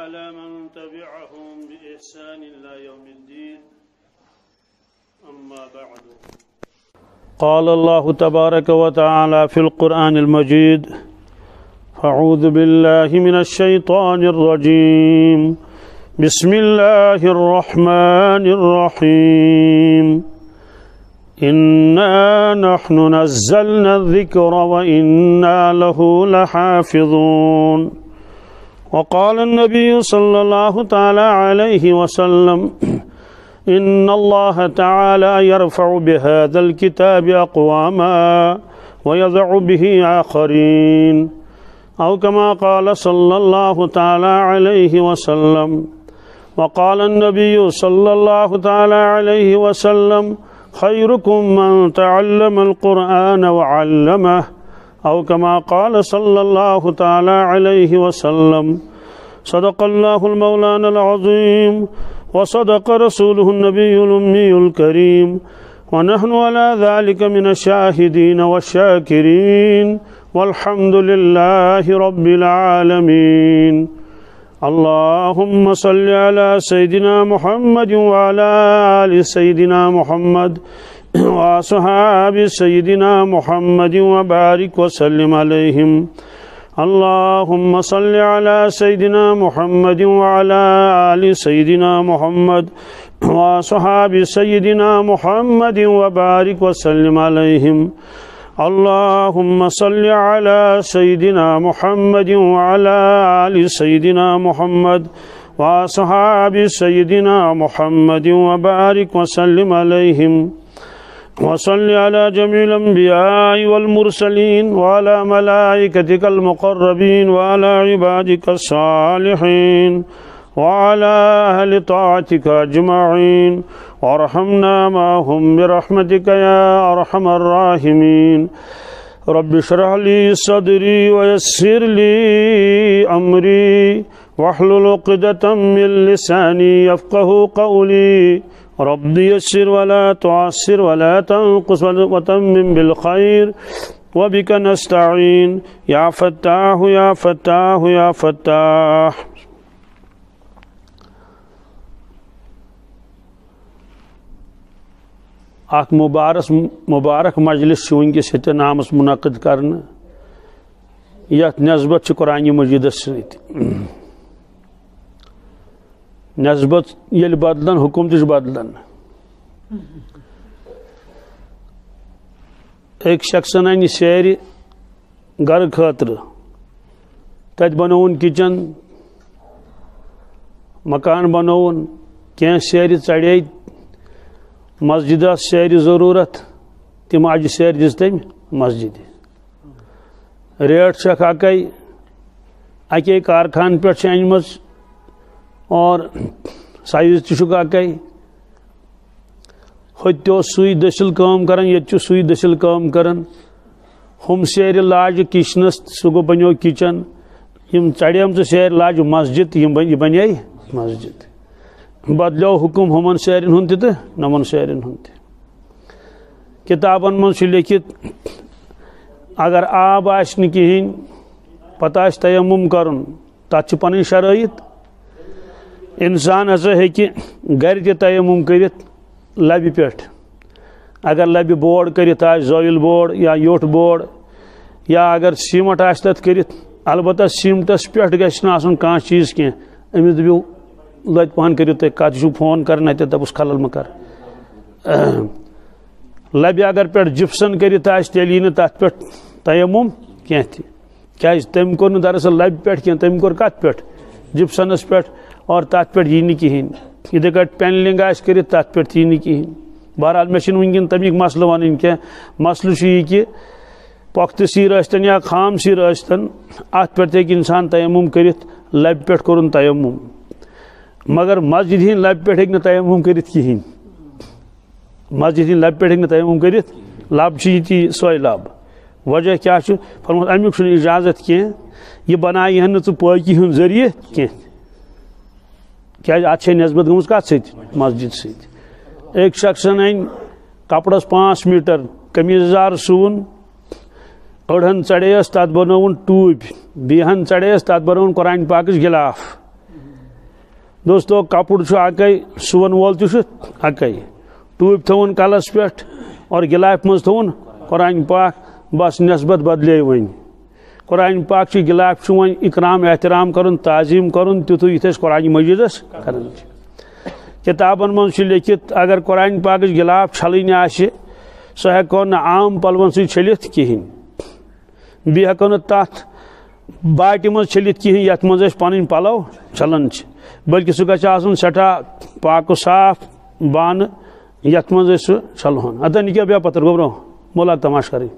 وعلى من تبعهم بإحسان إلى يوم الدين أما بعد قال الله تبارك وتعالى في القرآن المجيد أعوذ بالله من الشيطان الرجيم بسم الله الرحمن الرحيم إنا نحن نزلنا الذكر وإنا له لحافظون وقال النبي صلى الله تعالى عليه وسلم إن الله تعالى يرفع بهذا الكتاب أقواما ويضع به آخرين أو كما قال صلى الله تعالى عليه وسلم وقال النبي صلى الله تعالى عليه وسلم خيركم من تعلم القرآن وعلمه أو كما قال صلى الله تعالى عليه وسلم صدق الله المولانا العظيم وصدق رسوله النبي الأمي الكريم ونحن على ذلك من الشاهدين والشاكرين والحمد لله رب العالمين اللهم صل على سيدنا محمد وعلى آل سيدنا محمد وأصحاب سيدنا محمد وبارك وسلم عليهم اللهم صل على سيدنا محمد وعلى آل سيدنا محمد وأصحاب سيدنا محمد وبارك وسلم عليهم اللهم صل على سيدنا محمد وعلى آل سيدنا محمد وأصحاب سيدنا محمد وبارك وسلم عليهم وصل على جميع الأنبياء والمرسلين وعلى ملائكتك المقربين وعلى عبادك الصالحين وعلى أهل طاعتك أجمعين وارحمنا معهم برحمتك يا أرحم الراحمين رب اشرح لي صدري ويسر لي أمري واحلل عقدة من لساني يفقهوا قولي رب يسر ولا تعسر ولا تنقص وتمم بالخير وبك نستعين يا فتاح يا فتاح يا فتاح اخ مبارک مجلس ونکس ہتن آمس منعقد کرنے یت نسبت قرآن مجید ست نسبت یل بدلن حکومت بدلن ایک شخص ان سیر گھر خاطر تت بنون کچن مکان بنون کی سیر چڑے مسجد سیر ضرورت تم اجہ سیر دس تم مسجد ریٹ چھک اکے کارخان پہ ان اور سائز تک اکے ہوت سی دسل کام کران یہ سی دسل کام کران ہم سیر لاج کچنس سہ گو بنو کچن یم چڑیم سیر لاج مسجد یہ بنے مسجد بدلو حکم ہمن سیرن ہند تو نمن سیرن ہند کتابن من لکھت اگر آب آس کہین پتہ آس تیمم کرن تت پن شرائط انسان ہسا ہیکہ گھر تہ تیمم کرت لبہ پہ اگر لبہ بوڑ کرت آس زویل بوڑ یا یوٹ بوڑ یا اگر سیمٹ آس تت کرت البتہ سیمٹس پہ گھس نہ آسن کانٛہہ چیز کی امس دپو لت پہن کرو تھی کت فون کرنا دپس خلل مکر لبہ اگر پہ جپسن کرت تیل یہ تر پہ تیمم کی تم کور دراصل لبہ پہ کی تم کور کت پہ جپسنس پہ اور تر پہ یہ کہین اتھے کٹ پینلنگ آس کرت تر پہ یہ کہین بہرحال مے ونکن تمیک مسئلہ ون کی مسئلہ یہ کہ پختہ سیر ٲسۍتن یا خام سیر ٲسۍتن ات پہ ہیٚکہِ انسان تیمم کرت لبہ پہ کورن تیمم مگر مسجد ہند لبہ پہ ہیٚکہِ نہٕ تیمم کرت کہین مسجد ہند لبہ پہ ہیٚکہِ نہٕ تیمم کرت لب یہ سوے لب وجہ کیا فرموت امیک اجازت کی یہ بنائے نا ژٕ پٲکی ہند ذریعہ کی ات نسبت گمز کت ست مسجد ست ایک شخصن ان کپڑس 5 میٹر قمیض یزار سون أڑہن چڑیس تات بنون ٹوٗپۍ بیٚیہِ ہن چڑیس تات بنون قرآن پاکس غلاف دوستو کپڑ اکے سون وول اکے ٹوپ تھون کلس پہ اور گلاف مز تھون قرآن پاک بس نسبت بدلے ون قرآن پاک گلاف ون اکرام احترام کرن تعظیم کرن تیتھ یت قرآن مجیدس کران کتابن من لکھت اگر قرآن پاک گلاف چھلن سہ ہیکو نا عام پلون سی چھلت کہین بی ہیکو نا تات باٹی من چھلت کہین یت من پن پلو چھلان بلکہ سہ گژھِ آسن سٹھا پاک و صاف بانہ یت من سہ چھلہون ادن یہ کیا بیا پتر گو برو مولا تماش کریں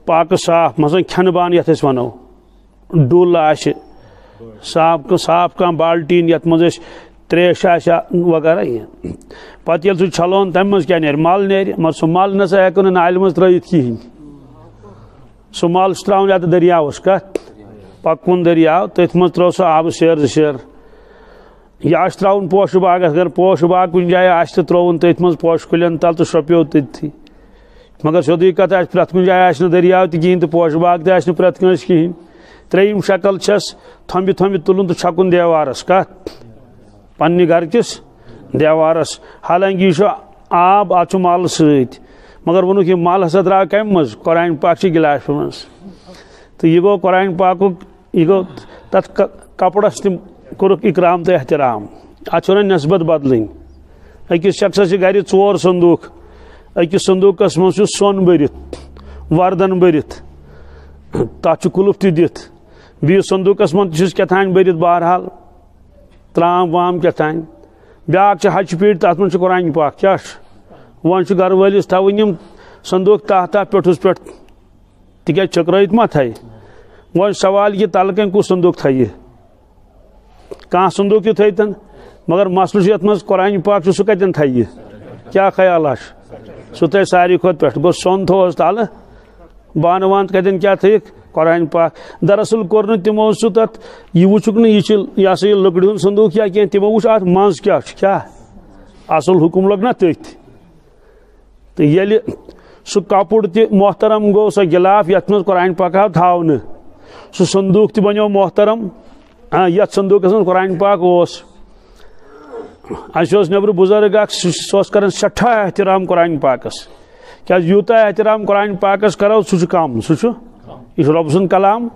پاک صاف مثلا کھن بان یت ونو ڈول آہ صاف کھانا بالٹین یت من تریش وغیرہ پتہ یل سہ چھلون تمہ مز کیا نیر مل نیر مگر سہ مل نسا ہیکو نا نالہ مز ترٲیِتھ کہین سہ مل تراؤن یتھ دریاوس کت پکون دریاو تٔتھۍ منٛز ترٛٲو سہ آبہٕ سیر زٕ سیر یا تراؤن پوشہٕ باغ اگر پوشہٕ باغ کُنہِ جایہِ آسہِ تہٕ ترٛووُن تٔتھۍ منٛز پوشہٕ کُلٮ۪ن تل تہٕ شرٛوپیو تٔتھی مگر سیوٚدُے کتھ آسہِ پرٛٮ۪تھ کُنہِ جایہِ آسہِ نہٕ دٔریاو تہِ کِہیٖنۍ تہٕ پوشہٕ باغ تہِ آسہِ نہٕ پرٛٮ۪تھ کٲنٛسہِ کِہیٖنۍ ترٛیٚیِم شکل چھس تھوٚمبہِ تھوٚمبہِ تُلُن تہٕ چھکُن دیوارس کتھ پننہِ گرٕ کِس دیوارس حالانکہ یہ آب اتھ مل سۭتۍ مگر ووٚنُکھ یہِ مل ہسا درٛاو کمہِ منٛز قرآن پاک چہِ گِلافہِ منٛز تہٕ یہِ گوٚو قرآن پاکُک یہ گو تتھ کپڑس تم کورُکھ اکرام تو احترام اتھ چھو نا نسبت بدلن أکِس شخصس گھر ژور صندوق أکِس صندوقس مز سون بٔرِتھ وردن بٔرِتھ تتھ قلف تہِ دِتھ بیٚیِس صندوقس منٛز تہِ چھُس کیٛاتھانۍ بٔرِتھ بہرحال ترام وام کیٛاتھانۍ بیاکھ چھِ ہچہِ پیٖٹۍ تتھ منٛز چھُ قرآن پاک کیٛاہ چھُ وۄنۍ چھُ گرٕ وٲلِس تھاوٕنۍ یِم صندوق تحت پیٚٹھُس پٮ۪ٹھ تِکیٛازِ چھٔکرٲیِتھ ما تھایہِ وۄنۍ سوال یہ تل کن کُس صندوق تھایہِ کانٛہہ صندوق تہِ تھٲیتن مگر مسلہٕ چھُ یتھ منٛز قرآن پاک چھُ سُہ کتٮ۪ن تھایہِ کیٛاہ خیالہ چھُ سُہ تھٲے ساروی کھۄتہٕ پٮ۪ٹھ گوٚو سۄن تھوہس تلہٕ بانہٕ وانہٕ کتٮ۪ن کیٛاہ تھٲیِکھ قرآن پاک دراصل کوٚر نہٕ تِمو سُہ تتھ یہِ وٕچھُکھ نہٕ یہِ چھُ یہِ ہسا یہِ لٔکرِ ہُنٛد صندوق یا کینٛہہ تِمو وٕچھ اتھ منٛز کیٛاہ چھُ کیٛاہ اصل حکم لوٚگ نا تٔتھۍ تہٕ ییٚلہِ سُہ کپُر تہِ محترم گوٚو سۄ گِلاف یتھ منٛز قرآن پاک آو تھاونہٕ سُہ صندوق تہِ بنیو محترم یتھ صندوقس منٛز قرآن پاک اوس اَسہِ اوس نیبرٕ بُزرگ اکھ سُہ اوس کران سٮ۪ٹھاہ احترام قرآن پاکس کیٛازِ یوٗتاہ احترام قرآن پاکس کرو سُہ چھُ کم سُہ چھُ یہ چھُ رۄب سُنٛد کلام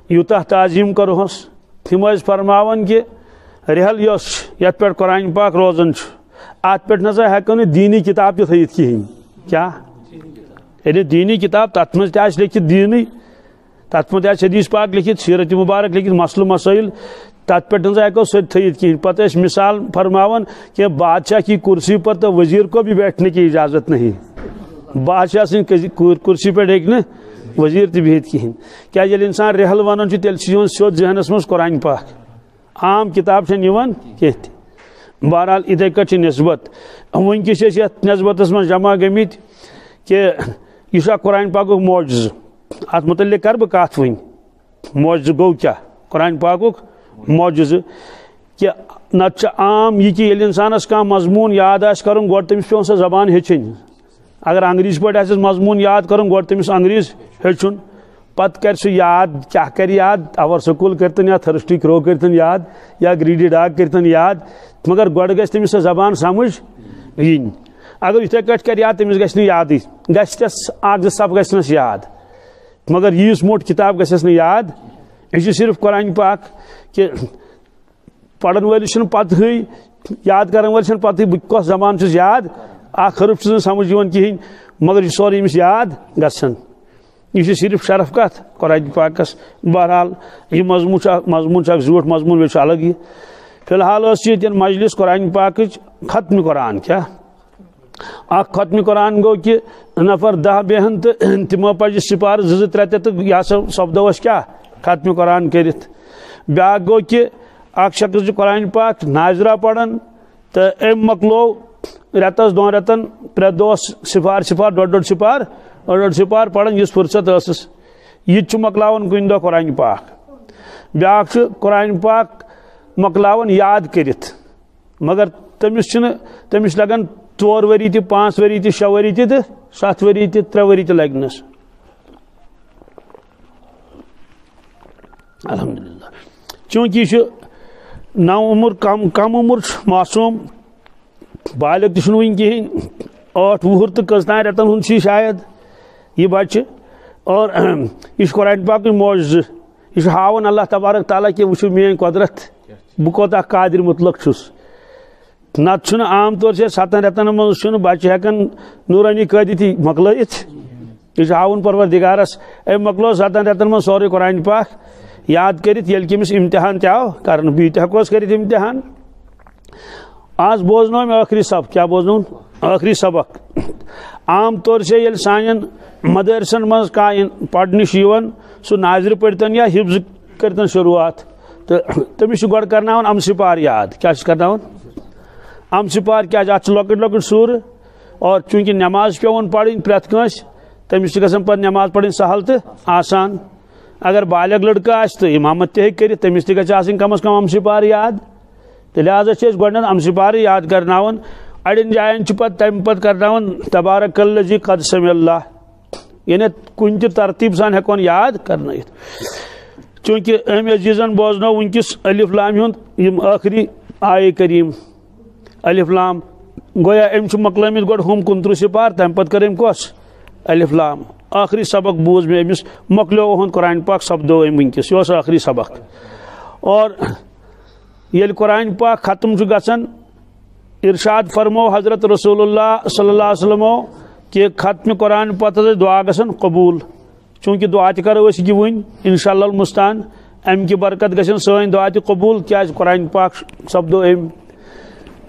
یوٗتاہ تعظیٖم کرہوس تِم ٲسۍ فرماوان کہِ رحل یۄس یتھ پٮ۪ٹھ قرآن پاک روزان چھُ اتھ پٮ۪ٹھ نسا ہٮ۪کو نہٕ دیٖنی کِتاب تہِ تھٲیِتھ کِہیٖنۍ کیٛاہ ییٚلہِ دیٖنی کِتاب تتھ منٛز تہِ آسہِ لیکھِتھ دیٖنٕے تتھ منٛز آسہِ حدیث پاک لیکھِتھ سیرت مبارک لیکھِتھ مسلہٕ مسٲیل تتھ پٮ۪ٹھ نسا ہٮ۪کو سۄ تہِ تھٲیِتھ کِہیٖنۍ پتہٕ ٲسۍ مثال فرماوان کہ بادشاہ کی کرسی پر تو وزیر کو بھی بیٹھنے کی اجازت نہیں بادشاہ سٕنٛدِ کرسی پٮ۪ٹھ ہیٚکہِ نہٕ وزیر تہِ بِہِتھ کِہیٖنۍ کیٛازِ ییٚلہِ انسان رحل ونان چھُ تیٚلہِ چھُ یِوان سیوٚد ذہنس منٛز قرآن پاک عام کِتاب چھنہٕ یِوان کینٛہہ تہِ بہرحال یِتھٕے کٔٹھۍ چھِ نسبت وٕنکیٚس چھِ أسۍ یتھ نسبتس منٛز جمع گٔمٕتۍ کہ یہ چھُ اکھ قرآن پاکُک معجزٕ اتھ متعلق کرٕ بہٕ کتھ وۄنۍ معجزٕ گوٚو کیٛاہ قرآن پاکُک معجزٕ کہ نتہٕ چھُ عام یہِ کہِ ییٚلہِ انسانس کانٛہہ مضموٗن یاد آسہِ کرُن گۄڈٕ تٔمِس پیٚوان سۄ زبان ہیٚچھِنۍ اگر انگریٖزی پٲٹھۍ آسٮ۪س مضموٗن یاد کرُن گۄڈٕ تٔمِس انگریٖز ہیٚچھُن پتہٕ کرِ سُہ یاد کیٛاہ کرِ یاد اور سکوٗل کٔرتن یا تھرسٹی کرو کٔرتن یاد یا گریٖڈی ڈاگ کٔرتن یاد مگر گۄڈٕ گژھِ تٔمِس سۄ زبان سمجھ یِنۍ اگر یِتھٕے کٔٹھۍ کرِ یاد تٔمِس گژھِ نہٕ یادٕے گژھِ تس اکھ زٕ صف گژھنس یاد مگر ییٖژ موٚٹ کِتاب گژھٮ۪س نہٕ یاد یہِ چھِ صرف قرآن پاک کہ پرن وٲلِس چھُنہٕ پتہٕے یاد کرن وٲلِس چھنہٕ پتہٕے بہٕ کۄس زبان چھُس یاد اکھ حرف چھُس نہٕ سمجھ یِوان کِہیٖنۍ مگر یہِ سورُے أمِس یاد گژھان یہ چھِ صرف شرف کتھ قرآن پاکس بہرحال یہ مضموٗن چھُ اکھ زیوٗٹھ مضموٗن بیٚیہِ چھُ الگ یہِ فی الحال ٲس ییٚتٮ۪ن مجلس قرآن پاکٕچ ختمہِ قرآن کیٛاہ اکھ ختمہِ قرآن گوٚو کہ نفر 10 بیہن تہٕ تِمو پزِ سپارٕ 2-2 3 تہٕ یہِ ہسا سپدو أسۍ کیٛاہ ختمہِ قرآن کٔرِتھ بیاکھ گوٚو کہ اکھ شخص چھُ قرآن پاک ناظرہ پران تہٕ أمۍ مۄکلوو رٮ۪تس 2 رٮ۪تن پرٛٮ۪تھ دۄہ سِفار 2.5 سِفار پران یُس فرصت ٲسٕس یہِ تہِ چھُ مۄکلاوان کُنہِ دۄہ قرآن پاک بیاکھ چھُ قرآن پاک مۄکلاوان یاد کٔرِتھ مگر تٔمِس لگان 4 ؤری تہِ 5 ؤری تہِ 6 ؤری تہِ تہٕ 7 ؤری تہِ 3 ؤری تہِ لگنس الحمدللہ چونکہ یہ نو عمر کم عمر معصوم بالغ تہ ون کہین 8 وُہر تو کٔژتام رٮ۪تن ہُنٛد چھ شاید یہ بچہ اور یہ قرآن پاک معجزہ یہ ہاون اللہ تبارک تعالیٰ کہ وچھو میٲنۍ قدرت بہ کوتاہ قادر مطلق چھس نت چھُنہٕ عام طور سے 7 رٮ۪تن منٛز چھُنہٕ بچہ ہٮ۪کان نورانی قٲدتی مۄکلٲیِتھ یہ ہاون پروردگارس اے مۄکلو 7 رٮ۪تن منٛز سورُے قرآن پاک یاد کٔرِتھ ییٚلہِ کٔمِس امتحان تہِ آو کرنہٕ بیٚیہِ تہِ ہٮ۪کوس کٔرِتھ امتحان آز بوزنو مےٚ ٲخری سبق کیا بوزنون ٲخری سبق عام طور سے ییٚلہِ سانٮ۪ن مدارسن منٛز کانٛہہ پرنہِ چھُ یِوان سُہ ناظرِ پٔرتن یا حفظ کٔرتن شروعات تہٕ تٔمِس چھُ گۄڈٕ کرناوان امسہِ پار یاد کیٛاہ چھُس کرناوان امسہِ پار کیٛازِ اتھ چھِ لۄکٕٹۍ لۄکٕٹۍ سوٗرٕ اور چوٗنٛکہِ نٮ۪ماز چھِ پیٚوان پرٕنۍ پرٛٮ۪تھ کٲنٛسہِ تٔمِس چھِ گژھان پتہٕ نٮ۪ماز پرٕنۍ سہل تہٕ آسان اگر بالغ لڑکہٕ آسہِ تہٕ امامت تہِ ہیٚکہِ کٔرِتھ تٔمِس تہِ گژھِ آسٕنۍ کم از کم امسہِ پار یاد تہٕ لہذا چھِ أسۍ گۄڈٕنٮ۪تھ امسہِ پارٕ یاد کرناوان اڑٮ۪ن جاین چھِ پتہٕ تمہِ پتہٕ کرناوان تبارک الذی قد سمع اللہ یعنی کُنہِ تہِ ترتیٖب سان ہٮ۪کون یاد کرنٲیِتھ چوٗنٛکہِ أمۍ عزیٖزن بوزنو وٕنکٮ۪س الف لام ہُنٛد یِم ٲخری آیے کریٖم الف لام گویا أمۍ چھُ مۄکلٲمٕتۍ گۄڈٕ ہُم 29 سپار تمہِ پتہٕ کٔر أمۍ کۄس الف لام ٲخری سبق بوٗز مےٚ أمِس مۄکلیو اُہُنٛد قرآن پاک سپدو أمۍ وٕنکٮ۪س یہِ اوس ٲخری سبق اور ییٚلہِ قرآن پاک ختم چھُ گژھان ارشاد فرمو حضرت رسول اللہ صلی اللہ علیہ وسلمو کہ ختم قرآن پتہٕ ٲسۍ دعا گژھان قبوٗل چوٗنٛکہِ دعا تہِ کرو أسۍ یہِ وٕنۍ انشاء اللہ المستان امہِ کہِ برکت گژھن سٲنۍ دعا تہِ قبوٗل کیٛازِ قرآن پاک سپدو أمۍ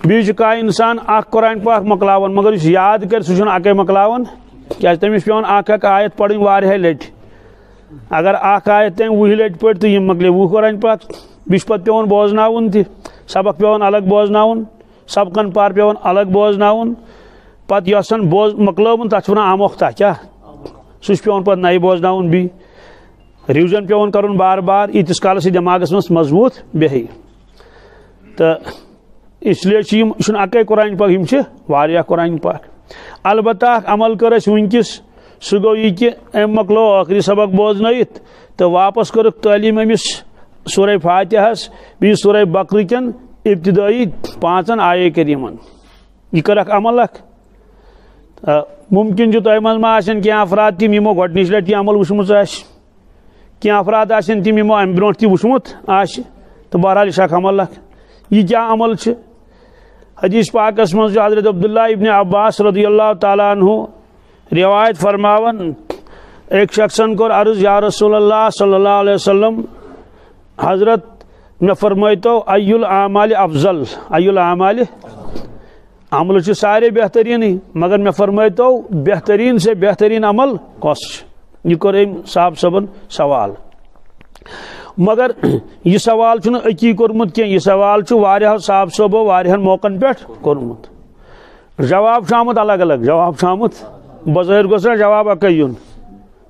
بیٚیہِ چھُ کانٛہہ انسان اکھ قرآن پاک مۄکلاوان مگر یُس یاد کرِ سُہ چھُنہٕ اکے مۄکلاوان کیٛازِ تٔمِس چھُ پیٚوان اکھ آیت پرٕنۍ واریاہہِ لٹہِ اگر اکھ آیت تٔمۍ 10 لٹہِ پٔرۍ تہٕ یِم مۄکلے 10 قرآن پاک بیٚیہِ چھُ پتہٕ پیٚوان بوزناوُن تہِ سبق پیٚوان الگ بوزناوُن سبقن پار پیٚوان الگ بوزناوُن پتہٕ یۄس مۄکلٲوٕن تتھ چھِ ونان آموختہ کیٛاہ سُہ چھُ پیٚوان پتہٕ نَیہِ بوزناوُن بیٚیہِ رِوجن پیٚوان کرُن بار بار ییٖتِس کالس یہِ دٮ۪ماغس منٛز مضبوٗط بیٚہہِ تہٕ اس لیے چھِ یِم یہِ چھُنہٕ اکے قرآن پاک یِم چھِ واریاہ قرآن پاک البتہ اکھ عمل کٔر اَسہِ وٕنکٮ۪س سُہ گوٚو یہِ کہِ أمۍ مۄکلو ٲخری سبق بوزنٲیِتھ تہٕ واپس کٔرٕکھ تعلیٖم أمِس سورہ فاتحس بیٚیہِ سورہ بقرٕ کٮ۪ن ابتدٲیی 5 آیے کریٖمن یہِ کٔر اکھ عمل اکھ ممکن چھُ تۄہہِ منٛز ما آسن کینٛہہ افراد تِم یِمو گۄڈنِچ لٹہِ یہِ عمل وٕچھمٕژ آسہِ کینٛہہ افراد آسن تِم یِمو امہِ برونٛٹھ تہِ وٕچھمُت آسہِ تہٕ بہرحال یہِ چھُ اکھ عمل اکھ یہِ کیٛاہ عمل چھُ حدیث پاکس منٛز چھُ حضرت عبداللہ ابن عباس رضی اللہ تعالیٰ عنہ روایت فرماون ایک شخصن کوٚر عرض یا رسول اللہ صلی اللہ علیہ وسلم حضرت مےٚ فرمٲیتو ای الاعمال افضل ای الاعمال عمل چھِ سارے بہتریٖنٕے مگر مےٚ فرمٲیتو بہتریٖن سے بہتریٖن عمل کۄس چھُ یہِ کوٚر أمۍ صاحب صٲبن سوال مگر یہ سوال چھُنہٕ أکی کوٚرمُت کینٛہہ یہِ سوال چھُ واریاہو صاحب صٲبو واریاہن موقعن پٮ۪ٹھ کوٚرمُت جواب چھُ آمُت الگ الگ جواب چھُ آمُت بظٲہر گوٚژھ نہ جواب اکے یُن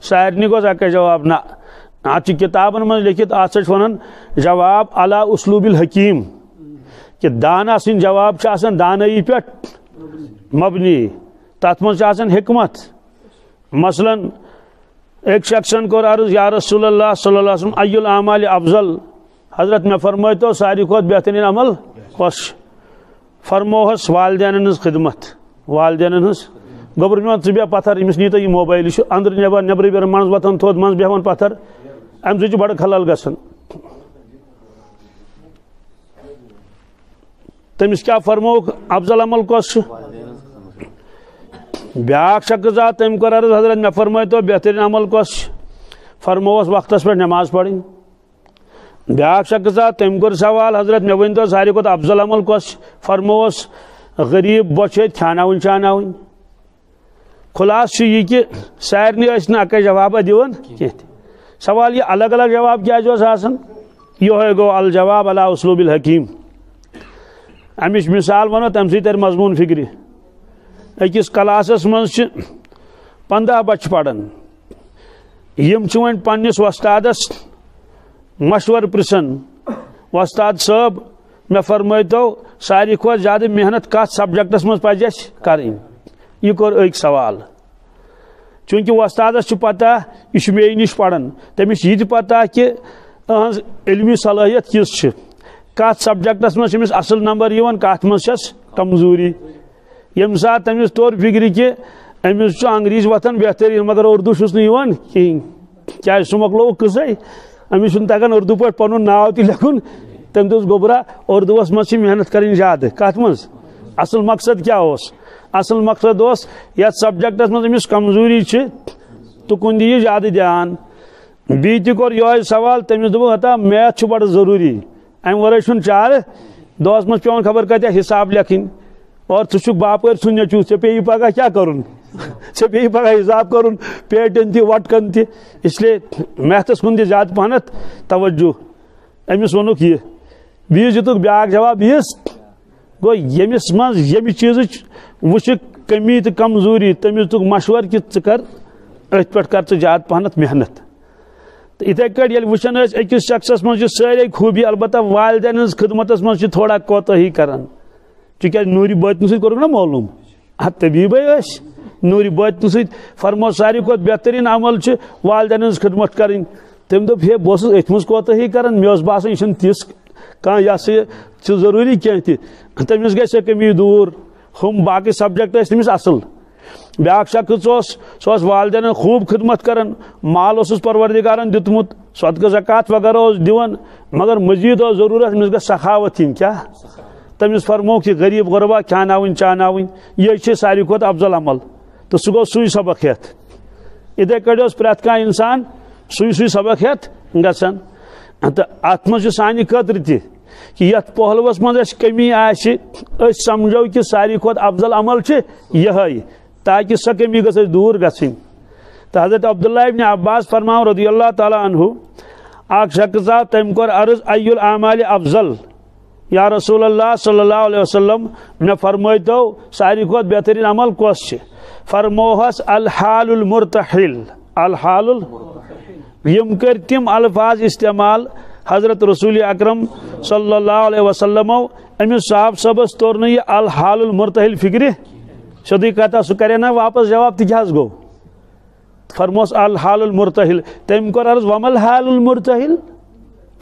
سارنٕے گوٚژھ اکے جواب نہ اتھ چھُ کِتابن منٛز لیکھِتھ اتھ سۭتۍ چھِ ونان جواب علی اسلوب الحکیم کہ دانا سٕنٛدۍ جواب چھِ آسان دانٲیی پٮ۪ٹھ مبنی تتھ منٛز چھِ آسان حکمت مثلاً ایک شخصن کوٚر عرض یا رسول اللہ صلی اللہ علیہ وسلم ای الاعمال افضل حضرت مےٚ فرمٲیتو ساروی کھۄتہٕ بہتریٖن عمل کۄس چھُ فرموہس والدینن ہٕنٛز خدمت والدینن ہٕنٛز گوٚبُر میون ژٕ بیٚہہ پتھر أمِس نیٖتو یہِ موبایل یہِ چھُ أنٛدرٕ نٮ۪بر نٮ۪برٕ بیرٕ منٛز وۄتھان تھوٚد منٛز بیٚہوان پتھر امہِ سۭتۍ چھُ بڑٕ خلل گژھان تٔمِس کیٛاہ فرمووُکھ افضل عمل کۄس چھُ بیٛاکھ شخص آو تٔمۍ کوٚر عرض حضرت مےٚ فرمٲیتو بہتریٖن عمل کۄس چھُ فرمووس وقتس پٮ۪ٹھ نٮ۪ماز پرٕنۍ بیٛاکھ شخص آو تٔمۍ کوٚر سوال حضرت مےٚ ؤنۍتو ساروی کھۄتہٕ افضل عمل کۄس چھُ فرمووس غریٖب بۄچھِ کھیٛاناوٕنۍ چاناوٕنۍ خُلاصہٕ چھُ یہِ کہِ سارنٕے ٲسۍ نہٕ اکے جوابا دِوان کینٛہہ تہِ سوال یہِ الگ الگ جواب کیٛازِ اوس آسان یِہوے گوٚو الجواب علی اسلوب الحکیم امِچ مثال ونو تمہِ سۭتۍ ترِ مضموٗن فکرِ أکِس کلاسس منٛز چھِ 15 بچہِ پران یِم چھِ وۄنۍ پننِس وۄستادس مشورٕ پرژھان وۄستاد صٲب مےٚ فرمٲیتو ساروی کھۄتہٕ زیادٕ محنت کتھ سبجیکٹس منٛز پزِ اسہِ کرٕنۍ یہِ کوٚر أکۍ سوال چوٗنٛکہِ وۄستادس چھُ پتہ یہِ چھُ مے نِش پران تٔمِس چھِ یہِ تہِ پتہ کہِ اہز علمی صلاحیت کس کت سبجیکٹس مز اصل نمبر کت مز کمزوری یم سات تمس طور فکر کہ امس انگریز وتھان بہترین مگر اردو نا کہین کیا سہ مکلو قصے امس تگان اردو پہ پن ناو تہ لکھن تم دس گوبرا اردوس مز محنت کریں زیادہ کت مز اصل مقصد کیا اصل مقصد یت سبجیکٹس مز امس کمزوری تو کن دی زیادہ دھیان بی تہ کور یہ سوال تمس دپ ہتا میتھ بڑا ضروری ام ورائے چھن چارہ دہس مز پیون خبر کتیا حساب لکھن اور ژٕ چھُکھ باپٲرۍ سُنٛد نیٚچوٗ ژےٚ پیٚیی پگاہ کیٛاہ کَرُن ژےٚ پیٚیی پگاہ حساب کَرُن پیٹٮ۪ن تہِ وٹکن تہِ اسلیے میتھس کُن دِ زیادٕ پہنتھ توجہ أمِس ووٚنُکھ یہِ بیٚیِس دِتُکھ بیٛاکھ جواب بیٚیِس گوٚو ییٚمِس منٛز ییٚمہِ چیٖزٕچ وٕچھِکھ کمی تہٕ کمزوری تٔمِس دِتُکھ مشورٕ کہِ ژٕ کر أتھۍ پٮ۪ٹھ کر ژٕ زیادٕ پہنتھ محنت تہٕ یِتھَے کٲٹھۍ ییٚلہِ وٕچھان ٲسۍ أکِس شخصس منٛز چھِ سٲرے خوٗبی البتہ والدین ہٕنٛز خدمتس منٛز چھِ تھوڑا کوتٲہی کران تِکیٛازِ نوٗرِ بٲطنہٕ سۭتۍ کوٚرُکھ نا معلوٗم اتھ طبیٖبے ٲسۍ نوٗرِ بٲطنہٕ سۭتۍ فرمو ساروی کھۄتہٕ بہتریٖن عمل چھُ والدین ہٕنٛز خدمت کرٕنۍ تٔمۍ دوٚپ ہے بہٕ اوسُس أتھۍ منٛز کوتٲہی کران مےٚ اوس باسان یہِ چھُنہٕ تِژھ کانٛہہ یہِ ہسا یہِ چھُ ضروٗری کینٛہہ تہِ تٔمِس گژھِ سۄ کٔمی دوٗر ہُم باقٕے سبجیکٹ ٲسۍ تٔمِس اصل بیٛاکھ شخص اوس سُہ اوس والدینن خوٗب خدمت کران مال اوسُس پروردگارن دیُتمُت صدقہٕ زکات وغیرہ اوس دِوان مگر مزیٖد اوس ضروٗرت أمِس گژھِ سخاوت یِنۍ کیٛاہ تٔمِس فرمووُکھ یہِ غریٖب غربا کھیٛاناوٕنۍ چاناوٕنۍ یہِ چھِ ساروی کھۄتہٕ افضل عمل تہٕ سُہ گوٚو سُے سبق ہٮ۪تھ یِتھَے کٲٹھۍ اوس پرٛٮ۪تھ کانٛہہ اِنسان سُے سبق ہٮ۪تھ گژھان تہٕ اَتھ منٛز چھُ سانہِ خٲطرٕ تہِ کہ یتھ پہلوس منٛز اَسہِ کمی آسہِ أسۍ سمجھو کہ ساروی کھۄتہٕ افضل عمل چھِ یِہوٚے تاکہ سۄ کمی گٔژھ اَسہِ دوٗر گژھٕنۍ تہٕ حضرت عبداللہ ابن عباس فرماو رضی اللہ تعالیٰ عنہ اکھ شخص آو تٔمۍ کوٚر عرض ای العمال افضل یا رسول اللہ صلی اللہ علیہ وسلم مےٚ فرمٲیتو ساروی کھۄتہٕ بہتریٖن عمل کۄس چھِ فرموہس الحال المرتحل الحال یم کٔرۍ تِم الفاظ استعمال حضرت رسول اکرم صلی اللہ علیہ وسلمو أمِس صاحب صٲبس توٚر نہٕ یہِ الحال المرتحل فکرِ سیوٚدُے کتھا سُہ کرے نا واپس جواب تہِ کیٛاہ حظ گوٚو فرموس الحال المرتحل تٔمۍ کوٚر عرض ومل حال المرتحل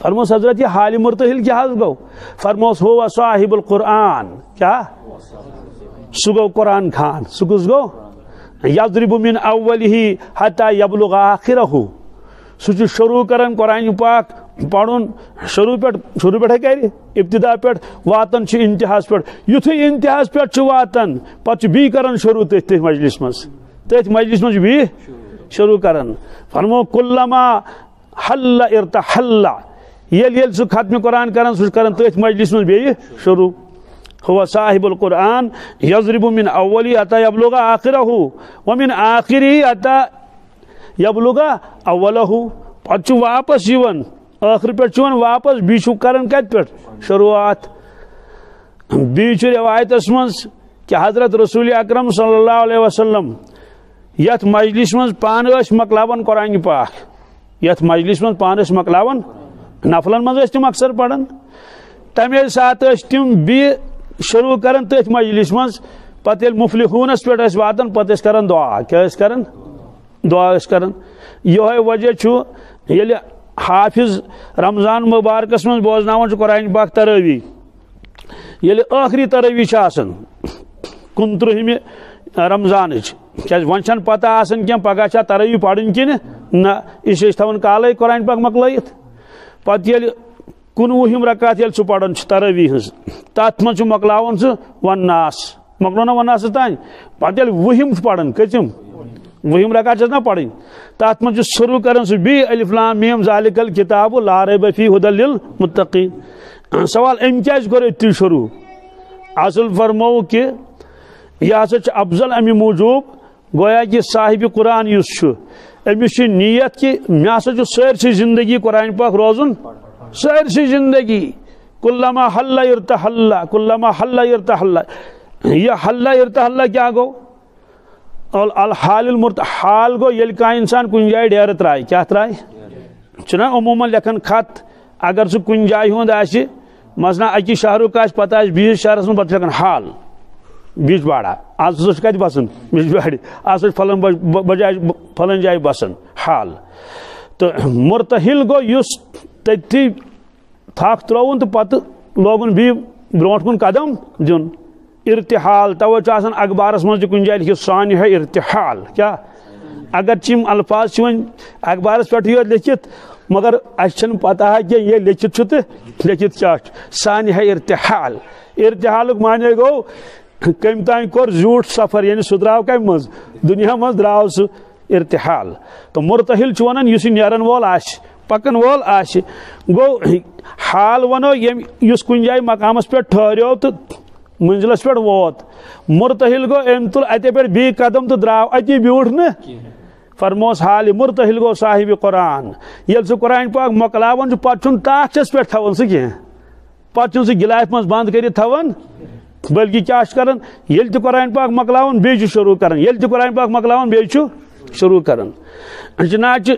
فرموس حضرت یہ حال مرتحل کیا حض گو فرموس ہوا صاحب القرآن کیا سہ گو قرآن خان سہ کس گو یضرب من اوله حتى یبلغ آخرہ سہ شروع کران قرآن پاک پڑھن شروع پہ کر ابتدا پہ واتن انتہاس پہ یتھے انتہاس پہ واتن پتہ بی کران شروع تھی مجلس مجلس مجھ بی شروع کران فرمو کلما حل ارتحل یل سہ ختم قرآن کران سہ کران تھی مجلس مجھ بی شروع هو صاحب القرآن یضرب من اولی حتى یبلغ آخرہ ومن آخری حتى یبلغ اولہ پتہ واپس یوان آخر پہ واپس بی کران کت پہ شروعات بی روایت مز کہ حضرت رسول اکرم صلی اللہ علیہ وسلم یت مجلس مز پان مکلاون قرآن پاک یت مجلس مز پان مکلاون نفلن مز تم اکثر پڑھن تمے سات تم بی شروع کران تھی مجلس مز پتہ یل مفلحونس پہ واتان پتہ کران دعا کیا کران دعا کران یہ وجہ یل حافظ رمضان مبارکس من بوزناون قرآن پاک تراوی یل آخری تراوی آسان 29 رمضان کیا ون پتہ آسان کی پگہ تراوی پڑھن کن نا یہ تھوان کالے قرآن پاک مکلائت پتہ یل 19 رکعت یل سہ پڑھان تراوی ہز تات من مکلاون سہ وناس مکلو نا وناس تان پتہ یل 20 پڑھان کتم 20 رکعت نا پڑھن تات من شروع کران سہ بی الف لام میم ذالک الکتاب لا ریب فیہ ھدی للمتقین سوال ام کیاز کور اتنی شروع اصل فرمو کہ یہ ہسا افضل امی موجوب گویا کہ صاحب قرآن اس امس نیت کہ مے ہسا سرسی زندگی قرآن پاک روزن سرسی زندگی کلما حل ارتحل کلما حل ارتحل یہ حل ارتحل کیا گو الحال المرتحل گو یل کا انسان کن جائے ڈیر ترائے کیا ترائے چنا عموما لکھن خط اگر سہ کن جائے ہند آسہ مثلا اکی شہرک آس پتہ آس بیس شہرس من پتہ لکھن حال بیچ باڑا آج سہ کت بسان بیچ باڑ آج فلن بجائے فلن جائے بسان حال تو مرتحل گو یس تتی تھک ترون تو پتہ لوگن بھی برونٹ کن قدم دن ارتحال توجہ آسان اخبارس مز کن جائے لکھت سانح ارتحال کیا اگر چم الفاظ اخبارس پہ یہ لکھت مگر اچھن پتہ کہ یہ لکھت تو لکھت کیا سانح ارتحال ارتحال معنی گو کم تین کور زیوٹ سفر یعنی سہ درو کم مز دنیا مز درو سہ ارتحال تو مرتحل ونان اس نیرن وول آس پکن وول آس گو حال ونو یس کن جائے مقامس پہ ٹھہریو تو منزلس پہ ووت مرتحل گو ام تل اتے پہ بی قدم تو درو اتی بیوٹھ نا فرموس حال مرتحل گو صاحب قرآن یل سہ قرآن پاک مکلاون پتہ تاخچس پہ تھون سہ کی پتہ سہ گلاس مز بند کر تھون بلکہ کیا کران یل تہ قرآن پاک مکلاون بیچ شروع کران یل تہ قرآن پاک مکلاون بیچ شروع کران چنانچہ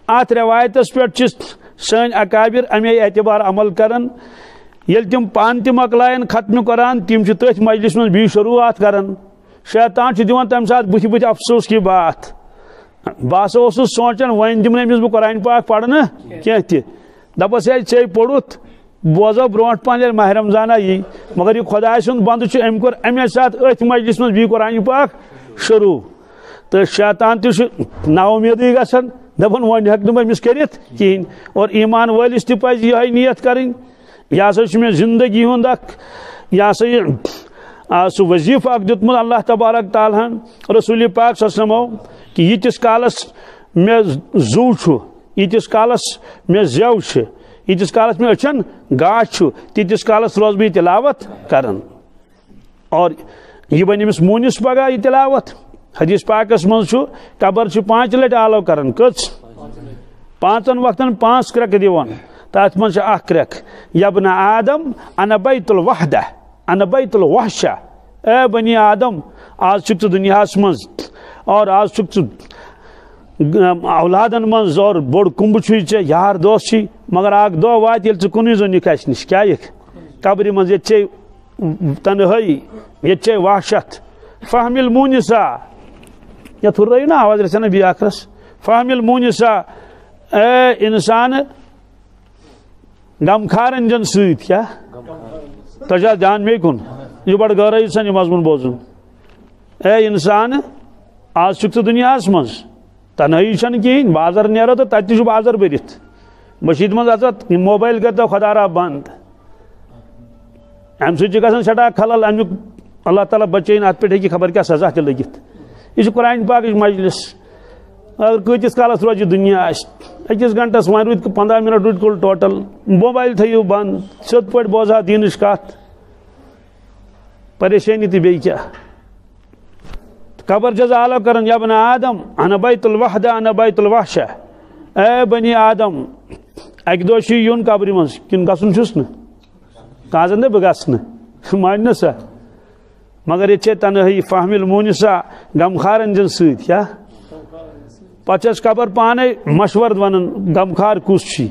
ات روایتس پہ سن اکابر امی اعتبار عمل کران یل تم پان تہ مکلائن ختم قرآن تم تھی مجلس من بھی شروعات کران شیطان دِوان تمہ سات بتھ بتھ افسوس کی بات بہٕ اوسُس سونچان وۄنۍ دِمہٕ نہٕ أمِس بہٕ قرآن پاک پرنہٕ کینٛہہ تہِ دپس ہے ژے پوٚرُتھ بوزو برونٛٹھ پہن ییٚلہِ ماہ رمضانہ یی مگر یہ خدائے سُنٛد بنٛدٕ چھُ أمۍ کوٚر امی سات أتھۍ مجلس منٛز بیٚیہِ قرآن پاک شروع تہٕ شیطان تہِ چھُ نا اُمیدٕے گژھان دپان وۄنۍ ہٮ۪کہٕ نہٕ بہٕ أمِس کٔرِتھ کِہیٖنۍ اور ایمان وٲلِس تہِ پزِ یِہوٚے نیت کَرٕنۍ یہ ہسا چھُ مےٚ زندگی ہُنٛد اکھ یہ ہسا یہِ سُہ وظیفہٕ اکھ دیُتمُت اللہ تبارک تعالیٰ ہن رسول پاک صلی اللہ علیہ وسلم کہ ییٖتِس کالس مےٚ زُو چھُ ییٖتِس کالس مےٚ زٮ۪و چھِ ییٖتِس کالس مےٚ أچھن گاش چھُ تیٖتِس کالس روزٕ بہٕ یہِ تلاوت کران اور یہِ بنہِ أمِس موٗنِس پگاہ یہِ تلاوت حدیث پاکس منٛز چھُ قبر چھُ 5 لٹہِ آلو کران کٔژ 5 وقتن 5 کرٛٮ۪کہٕ دِوان تتھ منٛز چھِ اکھ کرٛٮ۪کھ یبنہ آدم انا بیت الوحدہ انا بیت الوحشہ اے بنی آدم آز چھُکھ ژٕ دُنیاہس منٛز اور آز چھُکھ ژٕ اولادن منٛز اور بوٚڑ کُمبہٕ چھُے ژےٚ یار دوس چھُے مگر اکھ دۄہ واتہِ ییٚلہِ ژٕ کُنُے زوٚن یِکھ اسہِ نِش کیاہ یِکھ قبرِ منٛز ییٚتہِ چھے تنہٲیی ییٚتہِ چھے وحشت فہمل مونسا یتھ ہُررٲیِو نا آواز رژھِ نا بیٚیہِ آخرس فہمل مونسا اے انسان غم کھارن جن سۭتۍ کیاہ تۄہہِ دھیان مے کُن یہ بڑٕ گہرٲیی سان یہ مضموٗن بوزُن اے انسان آز چھُکھ ژٕ دُنیاہس منٛز تنہٲیی چھنہٕ کِہیٖنۍ بازر نیرو تہٕ تتہِ تہِ چھُ بازر بٔرِتھ مٔشیٖد منٛز اژت موبایل کٔرۍتو خۄدا را بنٛد امہِ سۭتۍ چھُ گژھان سٮ۪ٹھاہ خلل امیُک اللہ تعالیٰ بچٲیِن اتھ پٮ۪ٹھ ہیٚکہِ خبر کیٛاہ سزا تہِ لٔگِتھ یہ چھُ قرآن پاکٕچ مجلس اگر کۭتِس کالس روزِ دُنیا آسہِ 1 گنٹس وۄنۍ روٗدۍ 15 منٹ روٗدۍ کُل ٹوٹل موبایل تھٲیِو بنٛد سیوٚد پٲٹھۍ بوزہا دیٖنٕچ کتھ پریشٲنی تہِ بیٚیہِ کیٛاہ قبر چھس آلو کران یبنہ آدم انا بیت الوحدہ انا بیت الوحشہ اے بنی آدم اکہِ دۄہ چھُ یُن قبرِ منٛز کِنہٕ گژھُن چھُس نہٕ کانٛہہ زن بہٕ گژھٕ نہٕ مانہِ نا سا مگر ییٚتہِ چھے تنہٲیی فہمل مونسا غمخارن جن سۭتۍ کیاہ پتہٕ چھس قبر پانے مشورٕ ونان غمخار کُس چھُے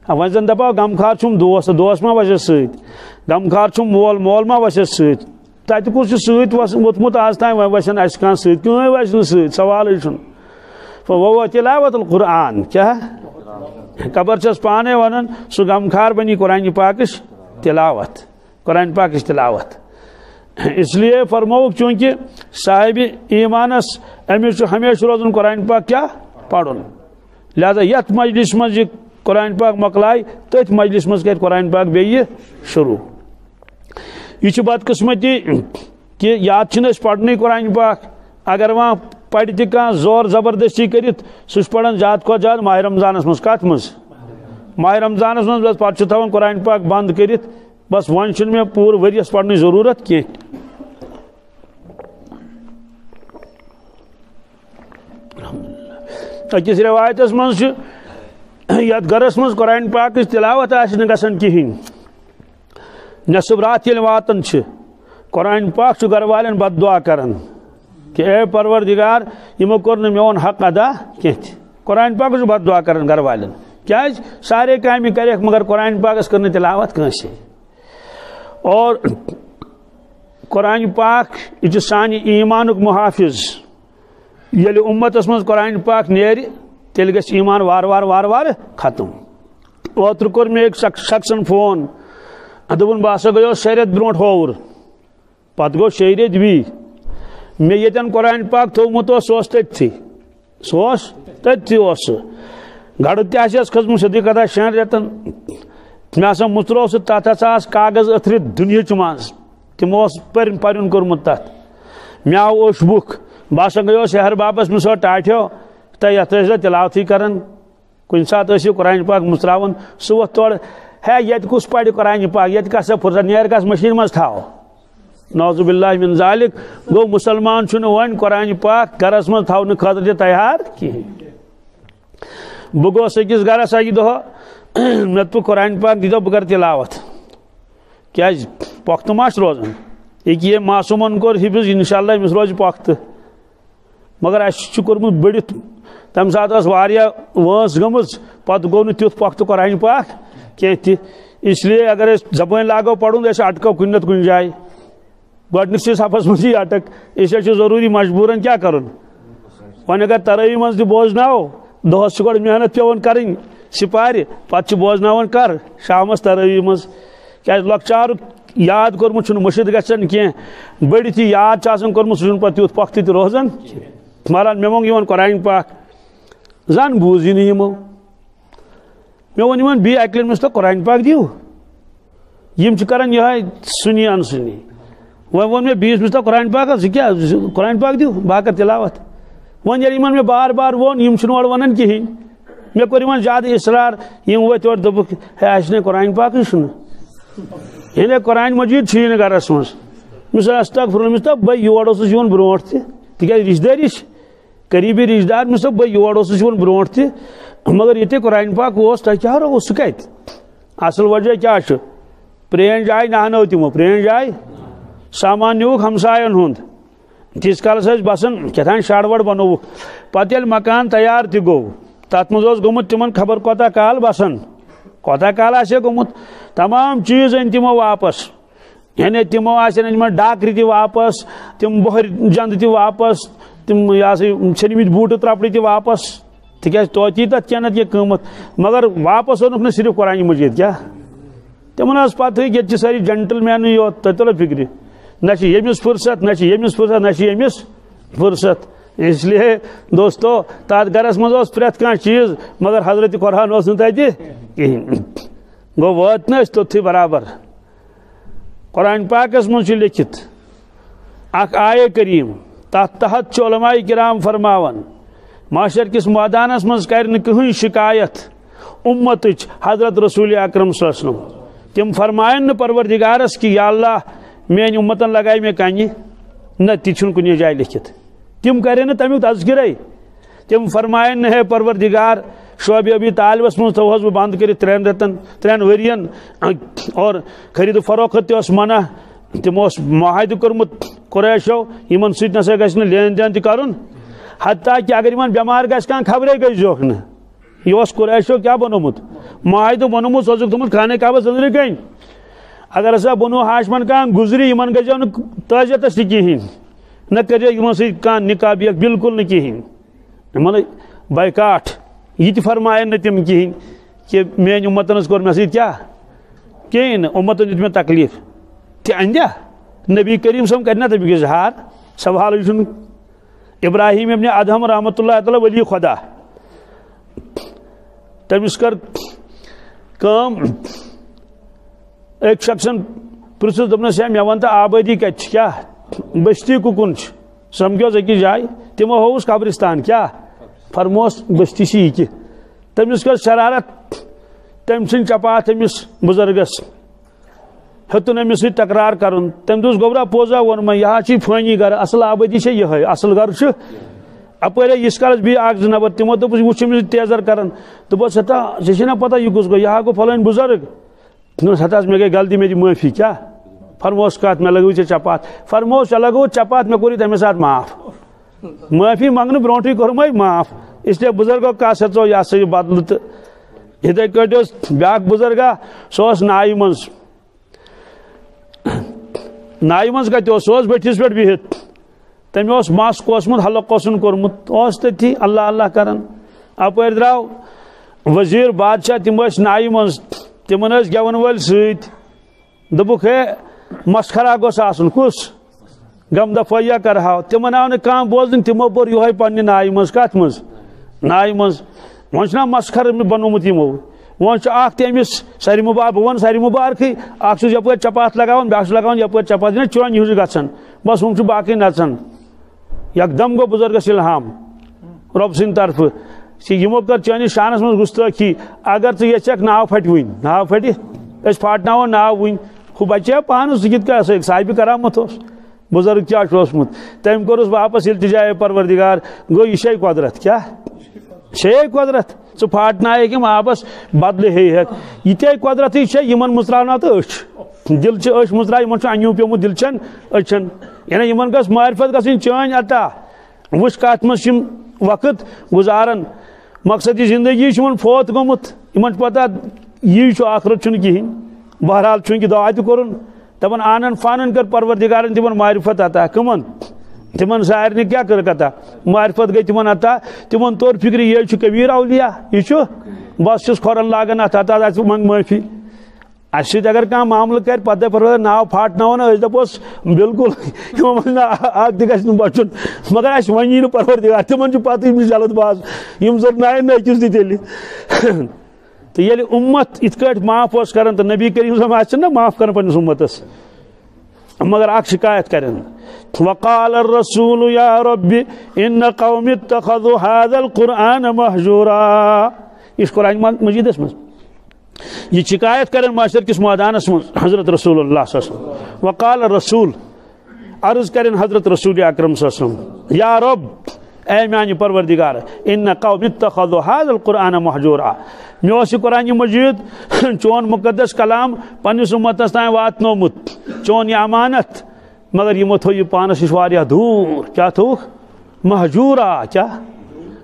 وۄنۍ زن دپاو غمخار چھُم دوس تہٕ دوس ما وسٮ۪س سۭتۍ غمخار چھُم مول مول ما وسٮ۪س سۭتۍ تتہِ کُس چھُ سۭتۍ ووٚتھمُت آز تام وۄنۍ وسن اسہِ کانٛہہ سۭتۍ کٕہٕنۍ وسہِ نہٕ سۭتۍ سوالٕے چھُنہٕ وۄنۍ تلاوت القرآن کیاہ قبر چھس پانے ونان سُہ غمخار بنی قرآن پاکٕچ تلاوت قرآن پاکٕچ تلاوت اس لیے فرموک چونکہ صاحب ایمانس امس ہمیشہ روزن قرآن پاک کیا پڑھن لہذا یت مجلس مز یہ قرآن پاک مکلائے تتھ مجلس مز کر قرآن پاک بیٚیہِ شروع یہ بدقسمتی کہ یاد چھنہٕ پڑھنے قرآن پاک اگر وہاں پڑھ تہ کانٛہہ زور زبردستی کرت سہ پڑھان زیادٕ کھۄتہٕ زیادٕ ماہ رمضانس مز کت مز ماہ رمضانس مز بس پتہ تھاوان قرآن پاک بند کرت بس وۄنۍ چھُنہٕ مےٚ پوٗرٕ ؤریس پڑھنٕچ ضروٗرت کینٛہہ أکِس روایتس منٛز چھُ یتھ گرس منٛز قرآن پاکٕچ تلاوت آسہِ نہٕ گژھان کِہیٖنۍ نصف رات ییٚلہِ واتان چھِ قرآن پاک چھُ گھر والٮ۪ن بد دعا کران کہ اے پروردگار یِمو کوٚر نہٕ میون حق ادا کینٛہہ تہِ قرآن پاک چھُ بد دعا کران گھر والٮ۪ن کیٛازِ سارے کامہِ کریکھ مگر قرآن پاکس کٔر نہٕ تلاوت کٲنٛسے اور قرآن پاک یہ چھُ سانہِ ایٖمانُک محافظ ییٚلہِ اُمتس منٛز قرآن پاک نیرِ تیٚلہِ گژھِ ایٖمان وارٕ وارٕ ختم اوتر کور میں ایک شخصن فون دپن بہ ہسا گیو 6 رٮ۪تھ برونٛٹھ ہوور پتہٕ گوٚو 6 رٮ۪تھ بھی مےٚ ییٚتٮ۪ن قرآن پاک تھوٚومُت اوس سُہ اوس تٔتھی سُہ گڑٕ تہِ آسٮ۪س کھٔژمٕژ سیٚودُے کتھا 6 رٮ۪تن مےٚ ہسا مُژروو سُہ تتھ ہسا آسہٕ کاغذ أتھرِتھ دُنہِچ منٛز تِمو اوس پرُن کوٚرمُت تتھ مےٚ آو اوٚش بُکھ بہٕ ہسا گٔیوس ہیہر بابس مےٚ سۄ ٹاٹھیو تہٕ یتھ ٲسۍ زِ تلاوتھٕے کران کُنہِ ساتہٕ ٲسِو قرآن پاک مُژراوان سُہ ووٚتھ تورٕ ہے ییٚتہِ کُس پرِ قرآن پاک ییٚتہِ کَس فرصت نیرٕ گژھ مشیٖن منٛز تھاو نعوذ باللہ من ذالک گوٚو مُسلمان چھُنہٕ وۄنۍ قرآن پاک گرس منٛز تھاونہٕ خٲطرٕ تہِ تیار کِہیٖنۍ بہٕ گوس أکِس گرس اکہِ دۄہ مےٚ دوٚپ قرآن پاک دیٖتو بہٕ کرٕ تلاوت کیٛازِ پۄختہٕ ما چھُ روزان ییٚکیٛاہ معصوٗمن کوٚر حِفظ انشاءاللہ أمِس روزِ پۄختہٕ مگر اَسہِ چھُ کوٚرمُت بٔڑِتھ تمہِ ساتہٕ ٲس واریاہ وٲنس گٔمٕژ پتہٕ گوٚو نہٕ تیُتھ پۄختہٕ قرآن پاک کینٛہہ تہِ اس لیے اگر أسۍ زبٲنۍ لاگو پرُن أسۍ اٹکو کُنہِ نتہٕ کُنہِ جایہِ گۄڈنِکسٕے صفس منٛزٕے اٹک أسۍ چھُ ضروٗری مجبوٗرن کیٛاہ کرُن وۄنۍ اگر ترٲوی منٛز تہِ بوزناوو دۄہس چھِ گۄڈٕ محنت پیٚوان کرٕنۍ سپارِ پتہٕ چھِ بوزناوان کر شامس ترٲوی منٛز کیٛازِ لۄکچارُک یاد کوٚرمُت چھُنہٕ مٔشِد گژھان کینٛہہ بٔڑِتھ یہِ یاد چھُ آسان کوٚرمُت سُہ چھُنہٕ پتہٕ تیُتھ پۄختہٕ تہِ روزان مہران مےٚ مونٛگ یِمن قرآن پاک زن بوٗزی نہٕ یِمو مےٚ ووٚن یِمن بیٚیہِ اکہِ لٹہِ مےٚ دوٚپ قرآن پاک دِیِو یِم چھِ کران یِہوے سُنی ان سُنی وۄنۍ ووٚن مےٚ بیٚیِس مےٚ دوٚپ قرآن پاک ژٕ کیٛاہ قرآن پاک دِیِو بہٕ کرٕ تلاوت وۄنۍ ییٚلہِ یِمن مےٚ بار بار ووٚن یِم چھِنہٕ اورٕ ونان کِہیٖنۍ مےٚ کوٚر یِمن زیادٕ اصرار یِم وٲتۍ یورٕ دوٚپُکھ ہے اَسہِ نے قرآن پاکٕے چھُنہٕ یعنی قرآن مجیٖد چھُیی نہٕ گرس منٛز مےٚ استغفر مےٚ دوٚپ بہٕ یور اوسُس یِوان برونٛٹھ تہِ تِکیٛازِ رشتہٕ دٲری چھِ قریٖبی رشتہٕ دار مےٚ دوٚپ بہٕ یور اوسُس یِوان برونٛٹھ تہِ مگر ییٚتہِ قرآن پاک اوس تۄہہِ کیٛاہ رووُ سُہ کتہِ اصل وجہ کیٛاہ چھُ پرٛٲنۍ جاے نہنٲو تِمو پرٛٲنۍ جاے سامان نیوٗکھ ہمساین ہُنٛد تیٖتِس کالس ٲسۍ بسان کیٛاہتام شڈ وڈ بنووُکھ پتہٕ ییٚلہِ مکان تیار تہِ گوٚو تتھ منٛز اوس گوٚمُت تِمن خبر کوتاہ کال بسان کوتاہ کال آسہِ ہے گوٚمُت تمام چیٖز أنۍ تِمو واپس یعنی تِمو آسن أنۍمٕتۍ ڈاکرِ تہِ واپس تِم بۄہرِ جنٛدٕ تہِ واپس تِم یہِ ہسا یہِ ژھیٚنمٕتۍ بوٗٹہٕ ترٛپڑِ تہِ واپس تِکیٛازِ توتہِ یی تتھ کینٛہہ نتہٕ کینٛہہ قۭمتھ مگر واپس اوٚنُکھ نہٕ صرف قرآن مجیٖد کیٛاہ تِمن ٲس پتہٕ ییٚتہِ چھِ سٲری جنٹل مینٕے یوت تۄہہِ تُلو فکرِ نہ چھِ ییٚمِس فرصت نہ چھِ ییٚمِس فرصت نہ چھِ ییٚمِس فرصت اس لیے دوستو تتھ گرس منٛز اوس پرٛٮ۪تھ کانٛہہ چیٖز مگر حضرت قرآن اوس نہٕ تتہِ کِہیٖنۍ گوٚو وٲتۍ نہٕ أسۍ توٚتھٕے برابر قرآن پاکس منٛز چھُ لیکھِتھ اکھ آیے کریم تتھ تحت چھُ علماء کرام فرماوان معاشر کِس مٲدانس منٛز کرِ نہٕ کٕہٕنۍ شکایت اُمتٕچ حضرت رسول اکرم صلی اللہ علیہ وسلم تِم فرماین نہٕ پروردگارس کہ یا اللہ میٲنۍ اُمتن لگایہِ مےٚ کنہِ نہ تہِ چھُنہٕ کُنہِ جایہِ لیکھِتھ تِم کرن نہٕ تمیُک تذکرے تِم فرماین نہٕ ہے پروردگار شعیب ابی طالبس منٛز تھوہس بہٕ بنٛد کٔرِتھ 3 رٮ۪تن 3 ؤرین اور خرید و فروخت تہِ اوس منع تِمو اوس معاہدٕ کوٚرمُت قُریشو یِمن سۭتۍ نسا گژھِ نہٕ لین دین تہِ کرُن حتیٰ کہ اگر یِمن بٮ۪مار گژھِ کانٛہہ خبرے گٔژھۍزیوکھ نہٕ یہ اوس قُریشو کیٛاہ بنومُت معاہدٕ بنومُت سُہ اوسُکھ تھوٚمُت خانہ کعبس أنٛدرٕ کَنۍ اگر ہسا بنو ہاشمن کانٛہہ گُزرِ یِمن گٔژھۍزیو نہٕ تعزیتس تہِ کِہیٖنۍ نہ کٔرۍزیو یِمن سۭتۍ کانٛہہ نکاح بیکھ بالکل نہٕ کِہیٖنۍ یِمن بایکاٹ یہ تہِ فرماین نہٕ تِم کِہیٖنۍ کہ میٲنۍ اُمتن حظ کوٚر مےٚ سۭتۍ کیٛاہ کِہیٖنۍ نہٕ اُمتن دیُت مےٚ تکلیٖف تہِ اندیا نبی کریم صٲب کرِ نا تمیُک اظہار سوالٕے چھُنہٕ ابراہیم ابن ادہم رحمۃ اللہ تعالیٰ ولی خدا تٔمِس کٔر کٲم أکۍ شخصن پرٛژھُس دوٚپنس ہے مےٚ وَن تہٕ آبٲدی کتہِ چھِ کیٛاہ بستی کُکُن چھِ سمکھیوس أکِس جایہِ تِمو ہووُس قبرستان کیٛاہ فرموس بستی چھِ یہِ کہِ تٔمِس کٔر شرارت تٔمۍ ژھٕنۍ چپاتھ أمِس بُزرگس ہیوٚتُن أمِس سۭتۍ تکرار کرُن تٔمۍ دوٚپُس گوٚبرا پوٚزا ووٚنمے یہِ حظ چھُے فٲنی گرٕ اصل آبٲدی چھےٚ یِہے اصل گرٕ چھُ اپٲرۍ ییٖتِس کالس بیٚیہِ 1-2 نفر تِمو دوٚپُس وٕچھ أمِس تیزر کران دوٚپُس ہتا ژےٚ چھے نا پتہ یہِ کُس گوٚو یہِ ہا گوٚو فلٲنۍ بُزرگ دوٚپُس ہتا مےٚ گٔے غلطی مےٚ دِ معٲفی کیٛاہ فرموس کتھ مےٚ لگٲوٕے ژےٚ چپاتھ فرموس ژےٚ لگووُتھ چپاتھ مےٚ کوٚرُے تمے ساتہٕ معاف معٲفی منٛگنہٕ برونٛٹھٕے کوٚرمے معاف اس لیے بُزرگو کتھ ہیژو یہِ ہسا یہِ بدلہٕ تہٕ یِتھے کٲٹھۍ اوس بیاکھ بُزرگا سُہ اوس نایہِ منٛز نایہِ منٛز کتہِ اوس سُہ اوس بٔٹھِس پٮ۪ٹھ بِہِتھ تٔمۍ اوس مس کوسمُت حلق اوسُن کوٚرمُت اوس تٔتھی اللہ اللہ کران اپٲرۍ درٛاو وزیر بادشاہ تم نائہ من تمن گون ول ست دبک ہے مسخرہ گوس آسن کس غم دفعہ کرہو تمن آو نہ بوزن تمو بور یہ پنہ نائہ مز کت مز نائہ مز وہاں مسخر بنومت یمو وہاں تمس سر مبارک بہ ون سر مبارکی اخ یپ چپات لگان بیاکھ لگان یپ چپات چون ہز گھان بس ہم باقی نژان یکدم گو بزرگس الہام رب سند طرف یمو کر چانس شانس من گستاخی اگر ژٕ یژھکھ ناو پھٹ ون ناو پھٹہ أسۍ پھاٹناوو ناو ون ہُہ بچے پانس ژٕ کِتھ کٔنۍ صاحبِ کرامت اوس بزرگ کیا اوسمت تم کورس واپس التجا پروردگار گو یہ شے قدرت کیا شے قدرت ژٕ پھاٹنائک یم آبس بدلے ہیک یہ قدرت یمن مژراونا تو أچھ دل چھ أچھ مژرا یمن چھ انیو پیومت دل چن أچھن یعنی یمن گژھ معرفت گژھٕنۍ چٲنۍ عطا وٕچھ کتھ منٛز چھِ یِم وقت گزارن مقصدی زندگی چھ فوت گومت یمن پتہ یہ آخرت چھُنہٕ کہین بہرحال چونکہ دعا تہ کورن دپان آنن فانن کر پروردگارن تمن معرفت عطا کمن تمن سارنی کیا کر عطا معرفت گئی تمن عطا تمن طور فکر یہ کبیر اولیاء یہ بس چھس کھورن لاگان ات عطا منگ معافی اس اگر کھانا معاملہ کر پتہ پروردگار ناو پھاٹناون اس دپوس بالکل اک تہ گژھِ نہٕ بچُن مگر اس ونی نہٕ پروردگار تمن پتہ یم جلد باز یم زن نائن نکس تہ تیلہِ تو یل امت ات کٹ معاف اس کرن تو نبی کریم صلی اللہ علیہ وسلم معاف کرن پنس امتس مگر اخ شکایت کرن وقال الرسول یا رب ان قوم اتخذوا هذا القرآن مهجورا اس قرآن مجید اس میں یہ شکایت کرن معاشر کس میدانس من حضرت رسول اللہ صلی اللہ علیہ وسلم وقال الرسول عرض کرن حضرت رسول اکرم صلی اللہ علیہ وسلم یا رب اے میانی پروردگار ان قوم اتخذوا هذا القرآن مهجورا مے قرآن مجید چون مقدس کلام پنس امتس تین واتنومت چون یہ امانت مگر یہ تھو یہ پانس نش واریاہ دور کیا تھوک مہجورا کیا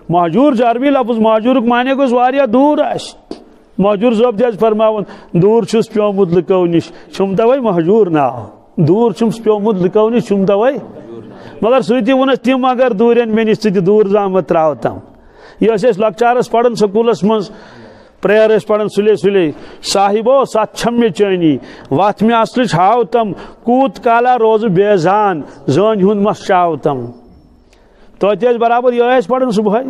مہجور جاربی لفظ مہجور معنی گوس واریاہ دور آس مہجور صاحب تہ فرماون دور چھس پیومت لکو نش چھم توے مہجور ناو دور چھمس پیومت لکو نش چھم توے مگر ستی ونس تم اگر دورین مے نش ژٕ تہِ دور زامت تراو تم یہ لکچارس پڑھن سکولس مز پریئر پڑھن سلے سلے صاحبو سات چھم چانی وات میں اصل ہاو تم کوت کالا روز بیزان زن ہند مس چاو تم توتہ برابر یہ پڑھن صبح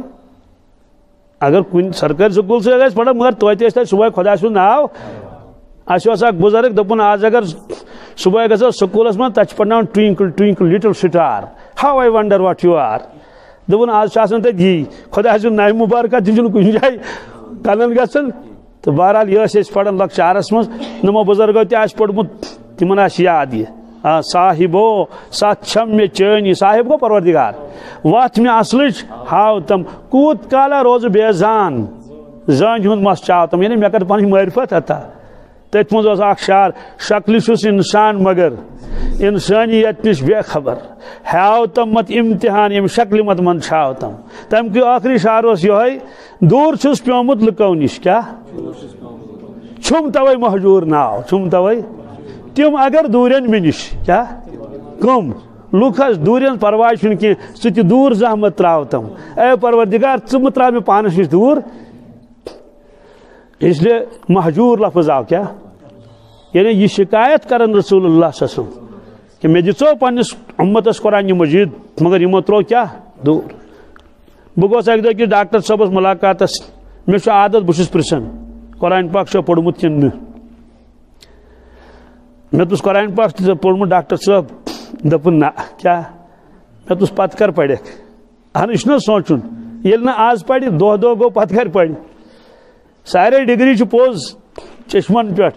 اگر کن سرکاری سکول سے پڑھن مگر توتہ صبح خدا سن ناو اس اک بزرگ دپن آج اگر صبح گھو سکولس من تک پڑھنا twinkle twinkle little star how I wonder what you are دپن آج تھی خدا سن نائ مبارکہ تھی کن جائے کنن گھن تو بہرحال یہ پڑھن لکچارس مز نمو بزرگو تہ پڑھمت تمن یاد یہ صاحبو سات چھم مے چانی صاحب گو پروردگار وات میں اصلچ ہاو تم کوت کالا روز بیزان زن ہند مس چاو تم یعنی مے کر پن معرفت عطا تت مز اخ شعر شکل چھس انسان مگر انسانیت نش بے خبر ہاو تم مت امتحان یم شکل مت من چھاو تم تم کی آخری شعر اس یہ دور چھس پیومت لکو نش کیا چھم توے مہجور ناو چھم توے تم اگر دورین مے نش کیا کم لوکس دورین پرواہ چھن کی ژٕ تہِ دور زحمت تراو تم اے پروردگار ژٕ مہ تراو مے پانس نش دور اس لیے مہجور لفظ آو کیا یعنی یہ شکایت کرن رسول اللہ صلی اللہ علیہ وسلم کہ میں دژو پنس امتس قرآن مجید مگر یمو ترو کیا دور بہ گوس اک دہ کہ ڈاکٹر صاحبس ملاقاتس مے عادت بہس پرسن قرآن پاک چھا پوڑمت کن نہ مے تس قرآن پاک پوڑمت ڈاکٹر صاحب دپن نہ کیا مے تس پتہ کر پڑھ اہن یہ سوچن یل نا آز پڑھ دہ دہ گو پتہ کر پڑھ سارے ڈگری پوز چشمن پہ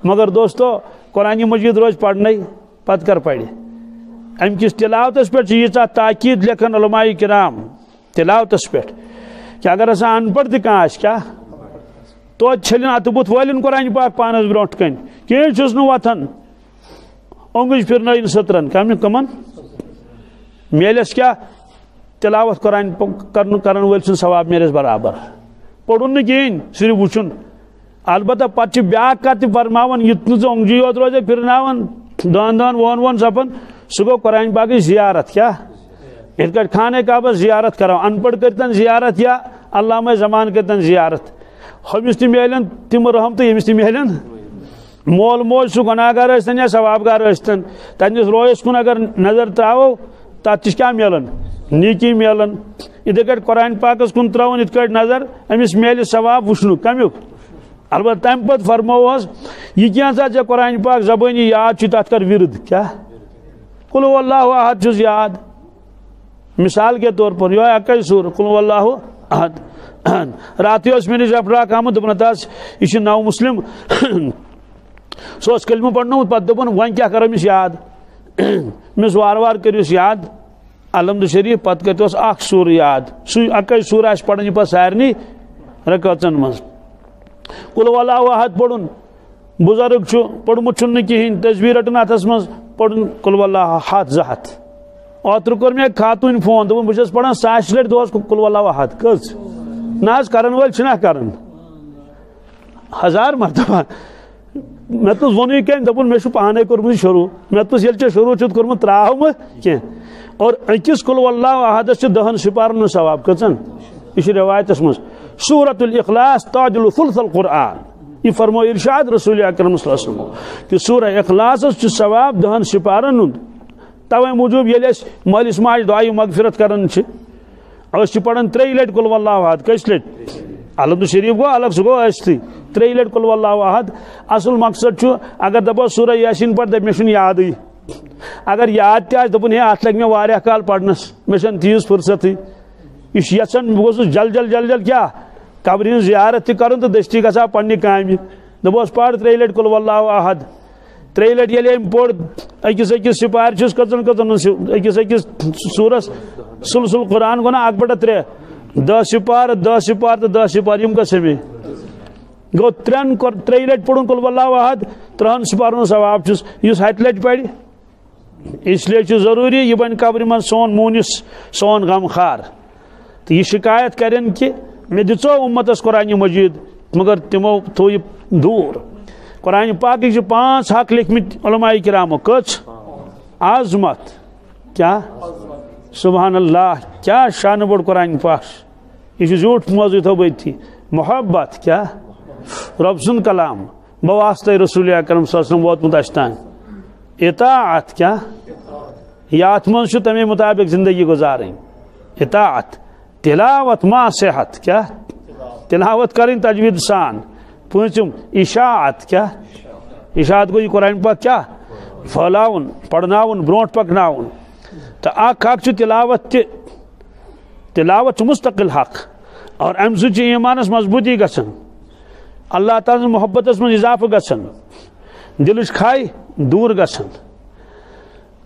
مگر دوستو قرآن مجید روز پڑھنے پتہ کر پڑھ ام کس تلاوتس پہ یہ تاکید لکھن علماء کرام تلاوتس پہ کہ اگر ہسا ان پڑھ تہ کیا تو چھلن ات بت والن قرآن پاک پانس برونٹ کن کہیں چھس نہ وتھن اونگج پھرن سترن کمن میلس کیا تلاوت قرآن کرن ول سن ثواب میلس برابر پڑھن نہ کہین صرف وچن البتہ پتہ بیاکھ کت فرماون یہ اونگجی یوت روزے پھرناون دان دان وون وون سپن سہ گو قرآن پاک زیارت کیا ات خانہ کعبہ زیارت کرو ان پڑھ کرتن زیارت یا علامہ زمان کرتن زیارت ہمس تہ ملن تم رحم تو یمس تہ ملن مول موج سہ گناہگار ٲسۍتن یا ثوابگار ٲسۍتن تہنٛدِس رویس کُن اگر نظر تراوو تتھ تہ کیٛاہ ملان نیکی ملان یِتھے کٲٹھۍ قرآن پاکس کُن تراون یِتھ کٲٹھۍ نظر أمِس ملہِ ثواب وٕچھنُک کمیُک البتہ تمہِ پتہٕ فرموہس یہ کینٛژھا ژےٚ قرآن پاک زبٲنی یاد چھُ تتھ کر ورد کیٛاہ قل هو اللہ احد چھُس یاد مثال کے طور پر یہ اکے سور قل هو اللہ احد رات اس میں افراق آمد دپن تس یہ نو مسلم سو کلمہ پڑھنو پتہ دپن وۄنۍ کیٛاہ کرو أمِس یاد أمِس وار وار کٔرِوس یاد الحمد شریف پتہ کرتوس اکھ سور یاد سُے اکے سور آسہِ پڑھن پتہ سارنٕے رکٲژن منٛز قل هو اللہ احد پڑھن بزرگ چھُ پوٚرمُت چھُنہٕ کِہیٖنۍ تصویر رٹن اتھس منٛز پڑھن قل هو اللہ احد 2 ہتھ اوترٕ کوٚر مےٚ خاتوٗنۍ فون دوٚپُن بہٕ چھَس پران 100 لٹہِ دۄہس قل هو اللہ احد کٔژ نہ حظ کرن وٲلۍ چھِنہ کران 1000 مرتبہ مےٚ توٚس ووٚنُے کٔمۍ دوٚپُن مےٚ چھُ پانے کوٚرمُت شروٗع مےٚ توٚس ییٚلہِ ژےٚ شروٗع چھُتھ کوٚرمُت ترٛاو مہٕ کینٛہہ اور أکِس قل هو اللہ احدس چھِ 10 سپارن ہُنٛد ثواب کٔژن یہ چھُ رِوایتس منٛز سورۃ الاخلاص تعدل ثلث القرآن یہ فرمو ارشاد رسول اکرم صلی اللہ علیہ وسلم کہ سورہ اخلاصس چھُ ثواب 10 سپارن ہُنٛد توے موجوب ییٚلہِ أسۍ مٲلِس ماجہِ دعایہِ مغفرت کران چھِ أسۍ چھِ پران 3 لٹہِ قل هو اللہ احد کٔژِ لٹہِ الحمد شریف گو الگ سہ گو ٲستھٕے 3 لٹہِ قل هو اللہ احد اصل مقصد چھُ اگر دپو سورہ یاسین پڑھ دپ مےٚ چھُنہٕ یادٕے اگر یاد تہِ آسہِ دپُن ہے اتھ لگہِ مےٚ واریاہ کال پرنس مےٚ چھنہٕ تیٖژ فرصتٕے یہ چھُ یژھان بہٕ گوٚژھُس جل جل جل جل کیٛاہ قبرِ ہٕنٛز زیارت تہِ کرُن تہٕ دٔستی گژھٕ ہا پننہِ کامہِ دپوس پر 3 لٹہِ قل هو اللہ احد 3 لٹہِ ییٚلہِ أمۍ پوٚر أکِس سپارِ چھُس کٔژن أکِس سورس سلسل قرآن گوٚو نا 1/3 10 سپار 10 سپار تہٕ 10 سپار یِم کٔژ سمے گوٚو 3 لٹہِ پوٚرُن قل هو اللہ احد 3 سپارن ہُنٛد ثواب چھُس یُس ہتہِ لٹہِ پرِ اس لیے چھُ ضروٗری یہِ بنہِ قبرِ منٛز سون مونِس سون غم خار تہٕ یہِ شکایت کرن کہ مےٚ دِژو اُمتس قرآن مجید مگر تمو تھوو یہِ دوٗر قرآن پاکٕکۍ چھِ 5 حق لیکھمٕتۍ علماء کرامو کٔژ عظمت کیا سبحان اللہ کیا شان بوٚڑ قرآن پاک یہ چھُ زیوٗٹھ موضوٗع تھوٚو أتھی محبت کیا رب سُنٛد کلام بواسطے رسول اکرم صلی اللہ علیہ وسلم ووتمُت اَسہِ تام اطاعت کیا یتھ منٛز چھُ تمے مطابق زندگی گزارٕنۍ اطاعت تلاوت ما صحت کیا تلاوت کریں تجوید سان 5م اشاعت کیا اشاعت گو یہ قرآن پاک کیا پھلاؤن پڑھناؤن برونٹ پکناؤن تو اکھ حق چھُ تلاوت چھُ مستقل حق اور ام سۭتۍ چھُ ایمانس مضبوطی گژھان اللہ تعالیٰ سٕنٛز محبتس منٛز اضافہٕ گژھان دلٕچ کھاے دوٗر گژھان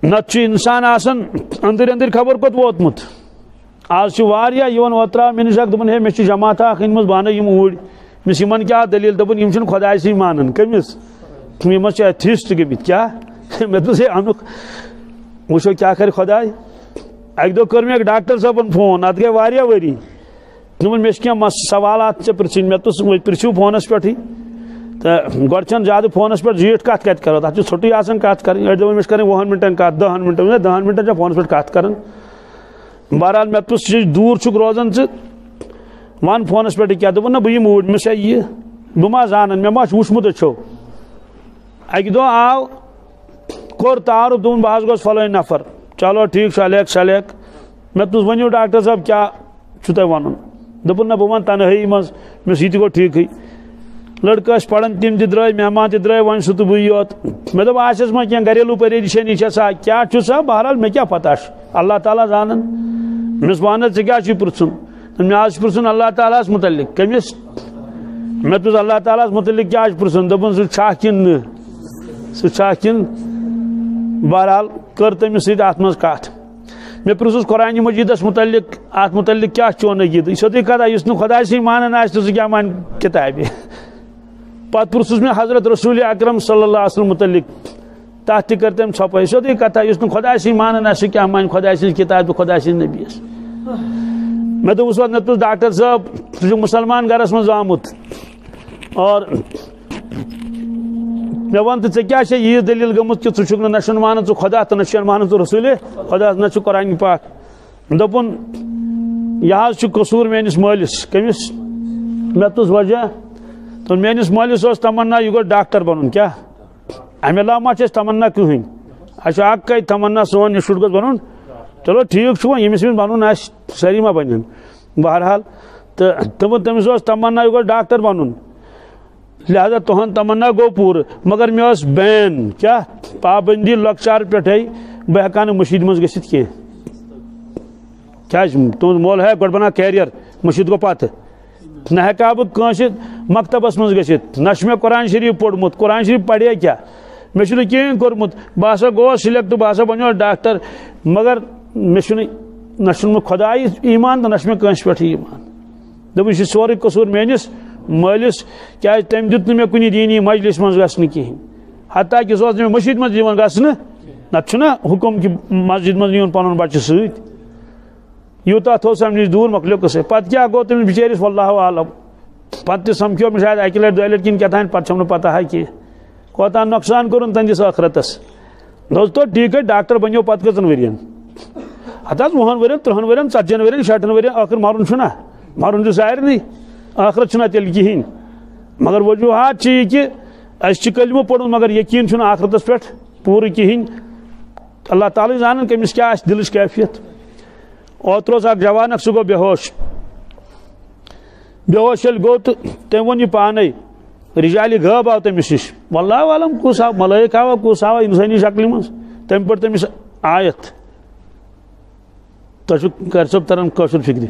نتہٕ چھُ انسان آسان أنٛدٕرۍ أنٛدٕرۍ خبر کوٚت ووتمُت آز چھُ واریاہ یِوان اوترٕ مےٚ نِش اکھ دوٚپُن ہے مےٚ چھِ جماعت اکھ أنۍ مٕژ بہٕ اَنہٕ یِم اوٗرۍ مےٚ یِمن کیٛاہ دٔلیٖل دوٚپُن یِم چھِنہٕ خۄدایسٕے مانان کٔمِس یِم چھِ ایتھیسٹ گٔمٕتۍ کیٛاہ مےٚ دوٚپُس ہے اَنُکھ وٕچھو کیٛاہ کرِ خۄداے اکہِ دۄہ کٔر مےٚ اکھ ڈاکٹر صٲبن فون اتھ گٔے واریاہ ؤری دوٚپُن مےٚ چھِ کینٛہہ سوالات ژےٚ پرژھٕنۍ مےٚ دوٚپُس پرژھِو فونس پٮ۪ٹھٕے تہٕ گۄڈٕ چھنہٕ زیادٕ فونس پٮ۪ٹھ زیٖٹھ کتھ کتہِ کرو تتھ چھُ ژھوٚٹُے آسان کتھ کرٕنۍ أڑۍ دوٚپُن مےٚ چھِ کرٕنۍ 10 مِنٹن کتھ 10 مِنٹن 10 مِنٹن چھا فونس پٮ۪ٹھ کتھ کران بہرحال مےٚ دوٚپُس ژٕ دوٗر چھُکھ روزان ژٕ ون فونس پٮ۪ٹھ کیٛاہ دوٚپُن نہ بہٕ یِمہٕ اوٗرۍ مےٚ چھا یہِ بہٕ ما زانن مےٚ ما چھُ وٕچھمُت أچھو اکہِ دۄہ آو کوٚر تعارُف دوٚپُن بہٕ حظ گوس فلٲنۍ نفر چلو ٹھیٖک چھُ الیک مےٚ دوٚپُس ؤنِو ڈاکٹر صٲب کیٛاہ چھُو تۄہہِ وَنُن دوٚپُن نہ بہٕ وَنہٕ تنہٲیی منٛز مےٚ دوٚپُس یہِ تہِ گوٚو ٹھیٖکٕے لڑکہٕ ٲسۍ پران تِم تہِ درٛاے مہمان تہِ درٛاے وۄنۍ سُہ تہٕ بٕے یوت مےٚ دوٚپ آسٮ۪س ما کینٛہہ گریلوٗ پریشٲنی چھےٚ کیٛاہ چھُ سا بہرحال مےٚ کیٛاہ پتہ چھُ اللہ تعالیٰ زانان مےٚ دوٚپُس وَن حظ ژےٚ کیٛاہ چھُے پرٛژھُن مےٚ حظ چھُ پرٛژھُن اللہ تعالیٰ ہس متعلق کٔمِس مےٚ دوٚپُس اللہ تعالیٰ ہس متعلق کیٛاہ چھُ پرٛژھُن دوٚپُن سُہ چھا کِنہٕ نہٕ سُہ چھا کِنہٕ بہرحال کٔر تٔمِس سۭتۍ اتھ منٛز کتھ مےٚ پرٛژھُس قرآنہِ مجیٖدس متعلق اتھ متعلق کیٛاہ چون عقیٖدٕ یہِ سیوٚدُے کتھا یُس نہٕ خۄدایسٕے مانان آسہِ تہٕ سُہ کیٛاہ مانہِ کِتابہِ پتہٕ پرٛژھُس مےٚ حضرت رسول اکرم صلی اللہ علیہ وسلم متعلق تتھ تہِ کٔر تٔمۍ ژھۄپٲے سیوٚدُے کتھا یُس نہٕ خۄدایسٕے مانان آسہِ سُہ کیٛاہ مانہِ خۄداے سٕنٛز کِتابہِ تہٕ خۄداے سٕنٛدِ نبیَس مےٚ دوٚپُس وۄنۍ مےٚ دوٚپُس ڈاکٹر صٲب ژٕ چھُکھ مُسلمان گرس منٛز آمُت اور مےٚ وَن تہٕ ژےٚ کیٛاہ چھےٚ ییٖژ دٔلیٖل گٔمٕژ کہِ ژٕ چھُکھ نہ چھُنہٕ مانان ژٕ خۄدا تہٕ نہ چھُنہٕ مانان ژٕ رسوٗلِ خۄدا نہ چھُ قرآنہِ پاک دوٚپُن یہِ حظ چھُ قصوٗر میٲنِس مٲلِس کٔمِس مے تُس وجہ تو میٲنِس مٲلِس ٲس تمنا یہِ گوٚژھ ڈاکٹر بنُن کیٛاہ امہِ علاوٕ ما چھِ اَسہِ تمنا کٕہٕنۍ اَسہِ چھُ اَکٕے تمنا سون یہِ شُر گوٚژھ بنُن چلو ٹھیٖک چھُ وۄنۍ ییٚمِس ییٚمِس بنُن آسہِ سٲری ما بنن بہرحال تہٕ تٔمِس اوس تمنا یہِ گوٚژھ ڈاکٹر بنُن لہذا تُہُنٛد تمنا گوٚو پوٗرٕ مگر مےٚ ٲس بین کیٛاہ پابندی لۄکچار پٮ۪ٹھَے بہٕ ہٮ۪کہٕ نہٕ مٔشیٖد منٛز گٔژھِتھ کینٛہہ کیٛازِ تُہُنٛد مول ہے گۄڈٕ بنا کیریر مٔشیٖد گوٚو پتہٕ نہ ہٮ۪کہٕ بہٕ کٲنٛسہِ مکتبس منٛز گٔژھِتھ نہ چھُ مےٚ قرآن شریٖف پوٚرمُت قرآن شریٖف پرے کیٛاہ مےٚ چھُنہٕ کِہیٖنۍ کوٚرمُت بہٕ ہسا گوس سِلیکٹ بہٕ ہسا بنیوس ڈاکٹر مگر مےٚ چھُنہٕ نہ چھُنہٕ مےٚ خۄدایہِ ایٖمان تہٕ نہ چھُ مےٚ کٲنٛسہِ پٮ۪ٹھ ایٖمان دوٚپُن یہِ چھُ سورُے قصوٗر میٲنِس مٲلِس کیٛازِ تٔمۍ دیُت نہٕ مےٚ کُنہِ دیٖنی مجلِس منٛز گژھنہٕ کِہیٖنۍ حتیٰ کہِ سُہ اوس نہٕ مےٚ مٔشیٖد منٛز یِوان گژھنہٕ نتہٕ چھُنہ حُکُم کہِ مسجد منٛز نیُن پنُن بچہِ سۭتۍ یوٗتاہ تھوٚو سا نِش دوٗر مۄکلیو قصے پتہٕ کیٛاہ گوٚو تٔمِس بِچٲرِس واللہ عالم پتہٕ تہِ سمکھیو مےٚ شاید اکہِ لٹہِ دۄیہِ لٹہِ کِنہٕ کیٛاہ تام پتہٕ چھم نہٕ پتہ کینٛہہ کوتاہ نۄقصان کوٚرُن تہنٛدِس ٲخرتس دوستو ٹھیٖک ہے ڈاکٹر بنیو پتہٕ کٔژن ؤرین ہتہٕ حظ 20 ؤرین 30 ؤرین 40 ؤرین 60 ؤرین ٲخر مرُن چھُنہ مرُن چھُ سارنٕے ٲخرت چھُنہ تیٚلہِ کِہیٖنۍ مگر وجوٗہات چھِ یہِ کہِ اَسہِ چھُ کلمہٕ پوٚرمُت مگر یقیٖن چھُنہٕ آخرتس پٮ۪ٹھ پوٗرٕ کِہیٖنۍ اللہ تعالیٰ زانن کٔمِس کیٛاہ آسہِ دِلٕچ کیفیت اوترٕ اوس اکھ جوان اکھ سُہ گوٚو بے ہوش ییٚلہِ گوٚو تہٕ تٔمۍ ووٚن یہِ پانے رجالہِ غٲب آو تٔمِس نِش واللہ عالم کُس آو ملٲیِک آوا کُس آوا اِنسٲنی شکلہِ منٛز تٔمۍ پٔر تٔمِس آیت تۄہہِ چھُ کر صٲب تران کٲشُر فِکرِ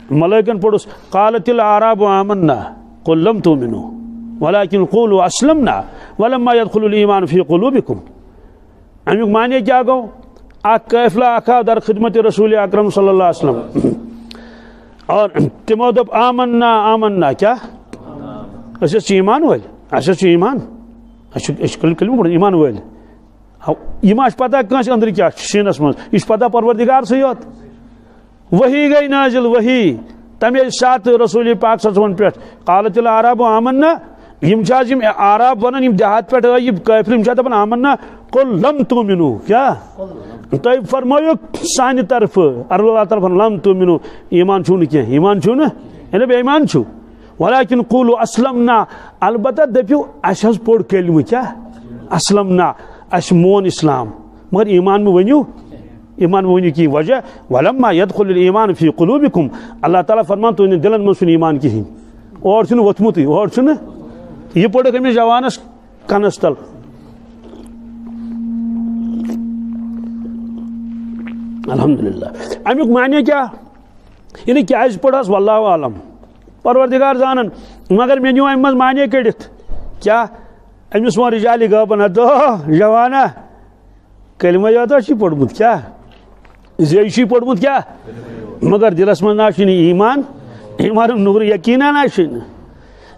ملٲیکن پوٚرُس قالت الاعراب آمنا قل لم تؤمنوا ولكن قولوا اسلمنا ولما يدخل الايمان في قلوبكم امیُک معنی کیٛاہ گوٚو اکھ قٲفلہ اکھ آو در خدمت رسول اکرم صلی اللہ علیہ وسلم اور تِمو دوٚپ آمنا آمنا کیٛاہ أسۍ حظ چھِ ایٖمان وٲلۍ اَسہِ حظ چھُ ایٖمان اَسہِ چھُ کلمہٕ پوٚرمُت ایٖمان وٲلۍ یہِ ما چھِ پتہ کٲنٛسہِ أنٛدرٕ کیٛاہ چھُ سیٖنس منٛز یہِ چھُ پتہ پروردِگارسٕے یوت وحی گٔے نٲزِل وحی تمے ساتہٕ رسول پاک صلی اللہ علیہ وسلم پٮ۪ٹھ قالت الاعراب آمنا یِم چھِ حظ یِم عراب ونان یِم دیہات پٮ۪ٹھ آے یِم قٲفلہٕ یِم چھِ دپان آمنا قل لم تؤمنوا کیٛاہ تۄہہِ فرمٲیِو سانہِ طرفہٕ اللہ طرفن لم تؤمنوا ایٖمان چھُو نہٕ کینٛہہ ایٖمان چھُو نہٕ یعنی بے ایٖمان چھُو ولكن قولوا اسلمنا البتہ دٔپِو اَسہِ حظ پوٚر کلمہٕ کیٛاہ اسلمنا اَسہِ مون اسلام مگر ایٖمان مہٕ ؤنِو ایٖمان مہٕ ؤنِو کِہیٖنۍ وجہ ولما يدخل الايمان في قلوبكم اللہ تعالیٰ فرمان تُہنٛدٮ۪ن دِلن منٛز چھُنہٕ ایٖمان کِہیٖنۍ اور چھُنہٕ ووٚتھمُتٕے اور چھُنہٕ یہِ پوٚرُکھ أمِس جوانس کنس تل الحمدللہ امیُک معنی کیٛاہ یعنی کیٛازِ پوٚرہس واللہ عالم پروردگار زانن مگر مےٚ نیوٗ امہِ منٛز معنی کٔڑِتھ کیٛاہ أمِس ووٚن رجالہِ غٲبن ہتہٕ جوانا کلمہ یوتاہ چھُے پوٚرمُت کیٛاہ زیٚیہِ چھُے پوٚرمُت کیٛاہ مگر دِلس منٛز نہ چھُنہٕ ایٖمان ایٖمانُک نوٗر یقیٖنا نہ چھُنہٕ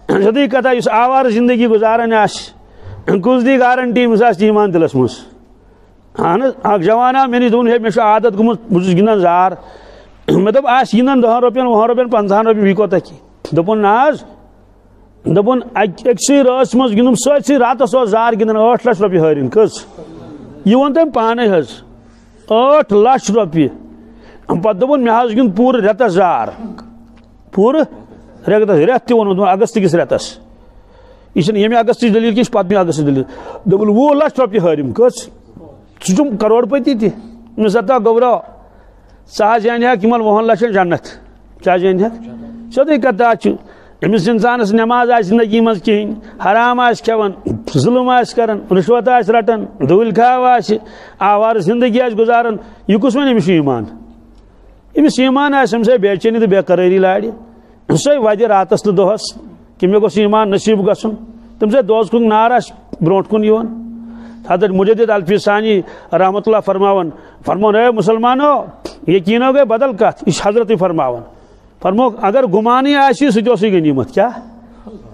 سیٚودُے کتھا یُس آوارٕ زندگی گُزاران آسہِ کُس دی گارنٹی أمِس آسہِ ایٖمان دِلس منٛز اہن حظ اکھ جوان آو مےٚ نِش دوٚپُن ہے مےٚ چھُ عادت گوٚمُت بہٕ چھُس گِنٛدان زار مےٚ دوٚپ آسہِ گِنٛدان 10 رۄپین 20 رۄپین 50 رۄپین یہِ کوتاہ کینٛہہ دوٚپُن نہ حظ دوٚپُن أکسٕے رٲژ منٛز گِنٛدُم سٲرسٕے راتس اوس زار گِنٛدان 8 لچھ رۄپیہِ ہٲرِن کٔژ یہِ ووٚن تٔمۍ پانے حظ 8 لچھ رۄپیہِ پتہٕ دوٚپُن مےٚ حظ گیُنٛد پوٗرٕ رٮ۪تس زار پوٗرٕ رٮ۪تس رٮ۪تھ تہِ ووٚنُن اگست کِس رٮ۪تس یہِ چھنہٕ ییٚمہِ اگستٕچ دٔلیٖل کینٛہہ یہِ چھِ پتہٕ اگستٕچ دٔلیٖل دوٚپُن 20 لچھ رۄپیہِ ہٲرِم کٔژ ژٕ چھُکھ کروڑ پتی تہِ أمِس ہتا گوٚبراو ژٕ حظ زینہَکھ یِمن 20 لچھن جنت ژٕ حظ زینہَکھ سیٚودُے کتھا چھُ أمِس اِنسانس نٮ۪ماز آسہِ زندگی منٛز کِہیٖنۍ حرام آسہِ کھٮ۪وان ظُلم آسہِ کران رُشوت آسہِ رٹان دٔوٗلۍ کھاو آسہِ آوارٕ زندگی آسہِ گُزاران یہِ کُس وَنہِ أمِس چھُ ایٖمان أمِس ایٖمان آسہِ أمِس آے بے چینی تہٕ بے قرٲری لارِ سۄے وَدِ راتس تہٕ دۄہس کہِ مےٚ گوٚژھ ایٖمان نصیٖب گژھُن تٔمِس آے دوزخُک نار آسہِ برونٛٹھ کُن یِوان حضرت مجدد الفی ثانی رحمۃ اللہ فرماوان اے مسلمانو یقیٖنو گٔے بدل کتھ یہِ چھِ حضرتٕے فرموکھ اگر گُمانٕے آسی سُہ تہِ اوسُے غنیٖمت کیٛاہ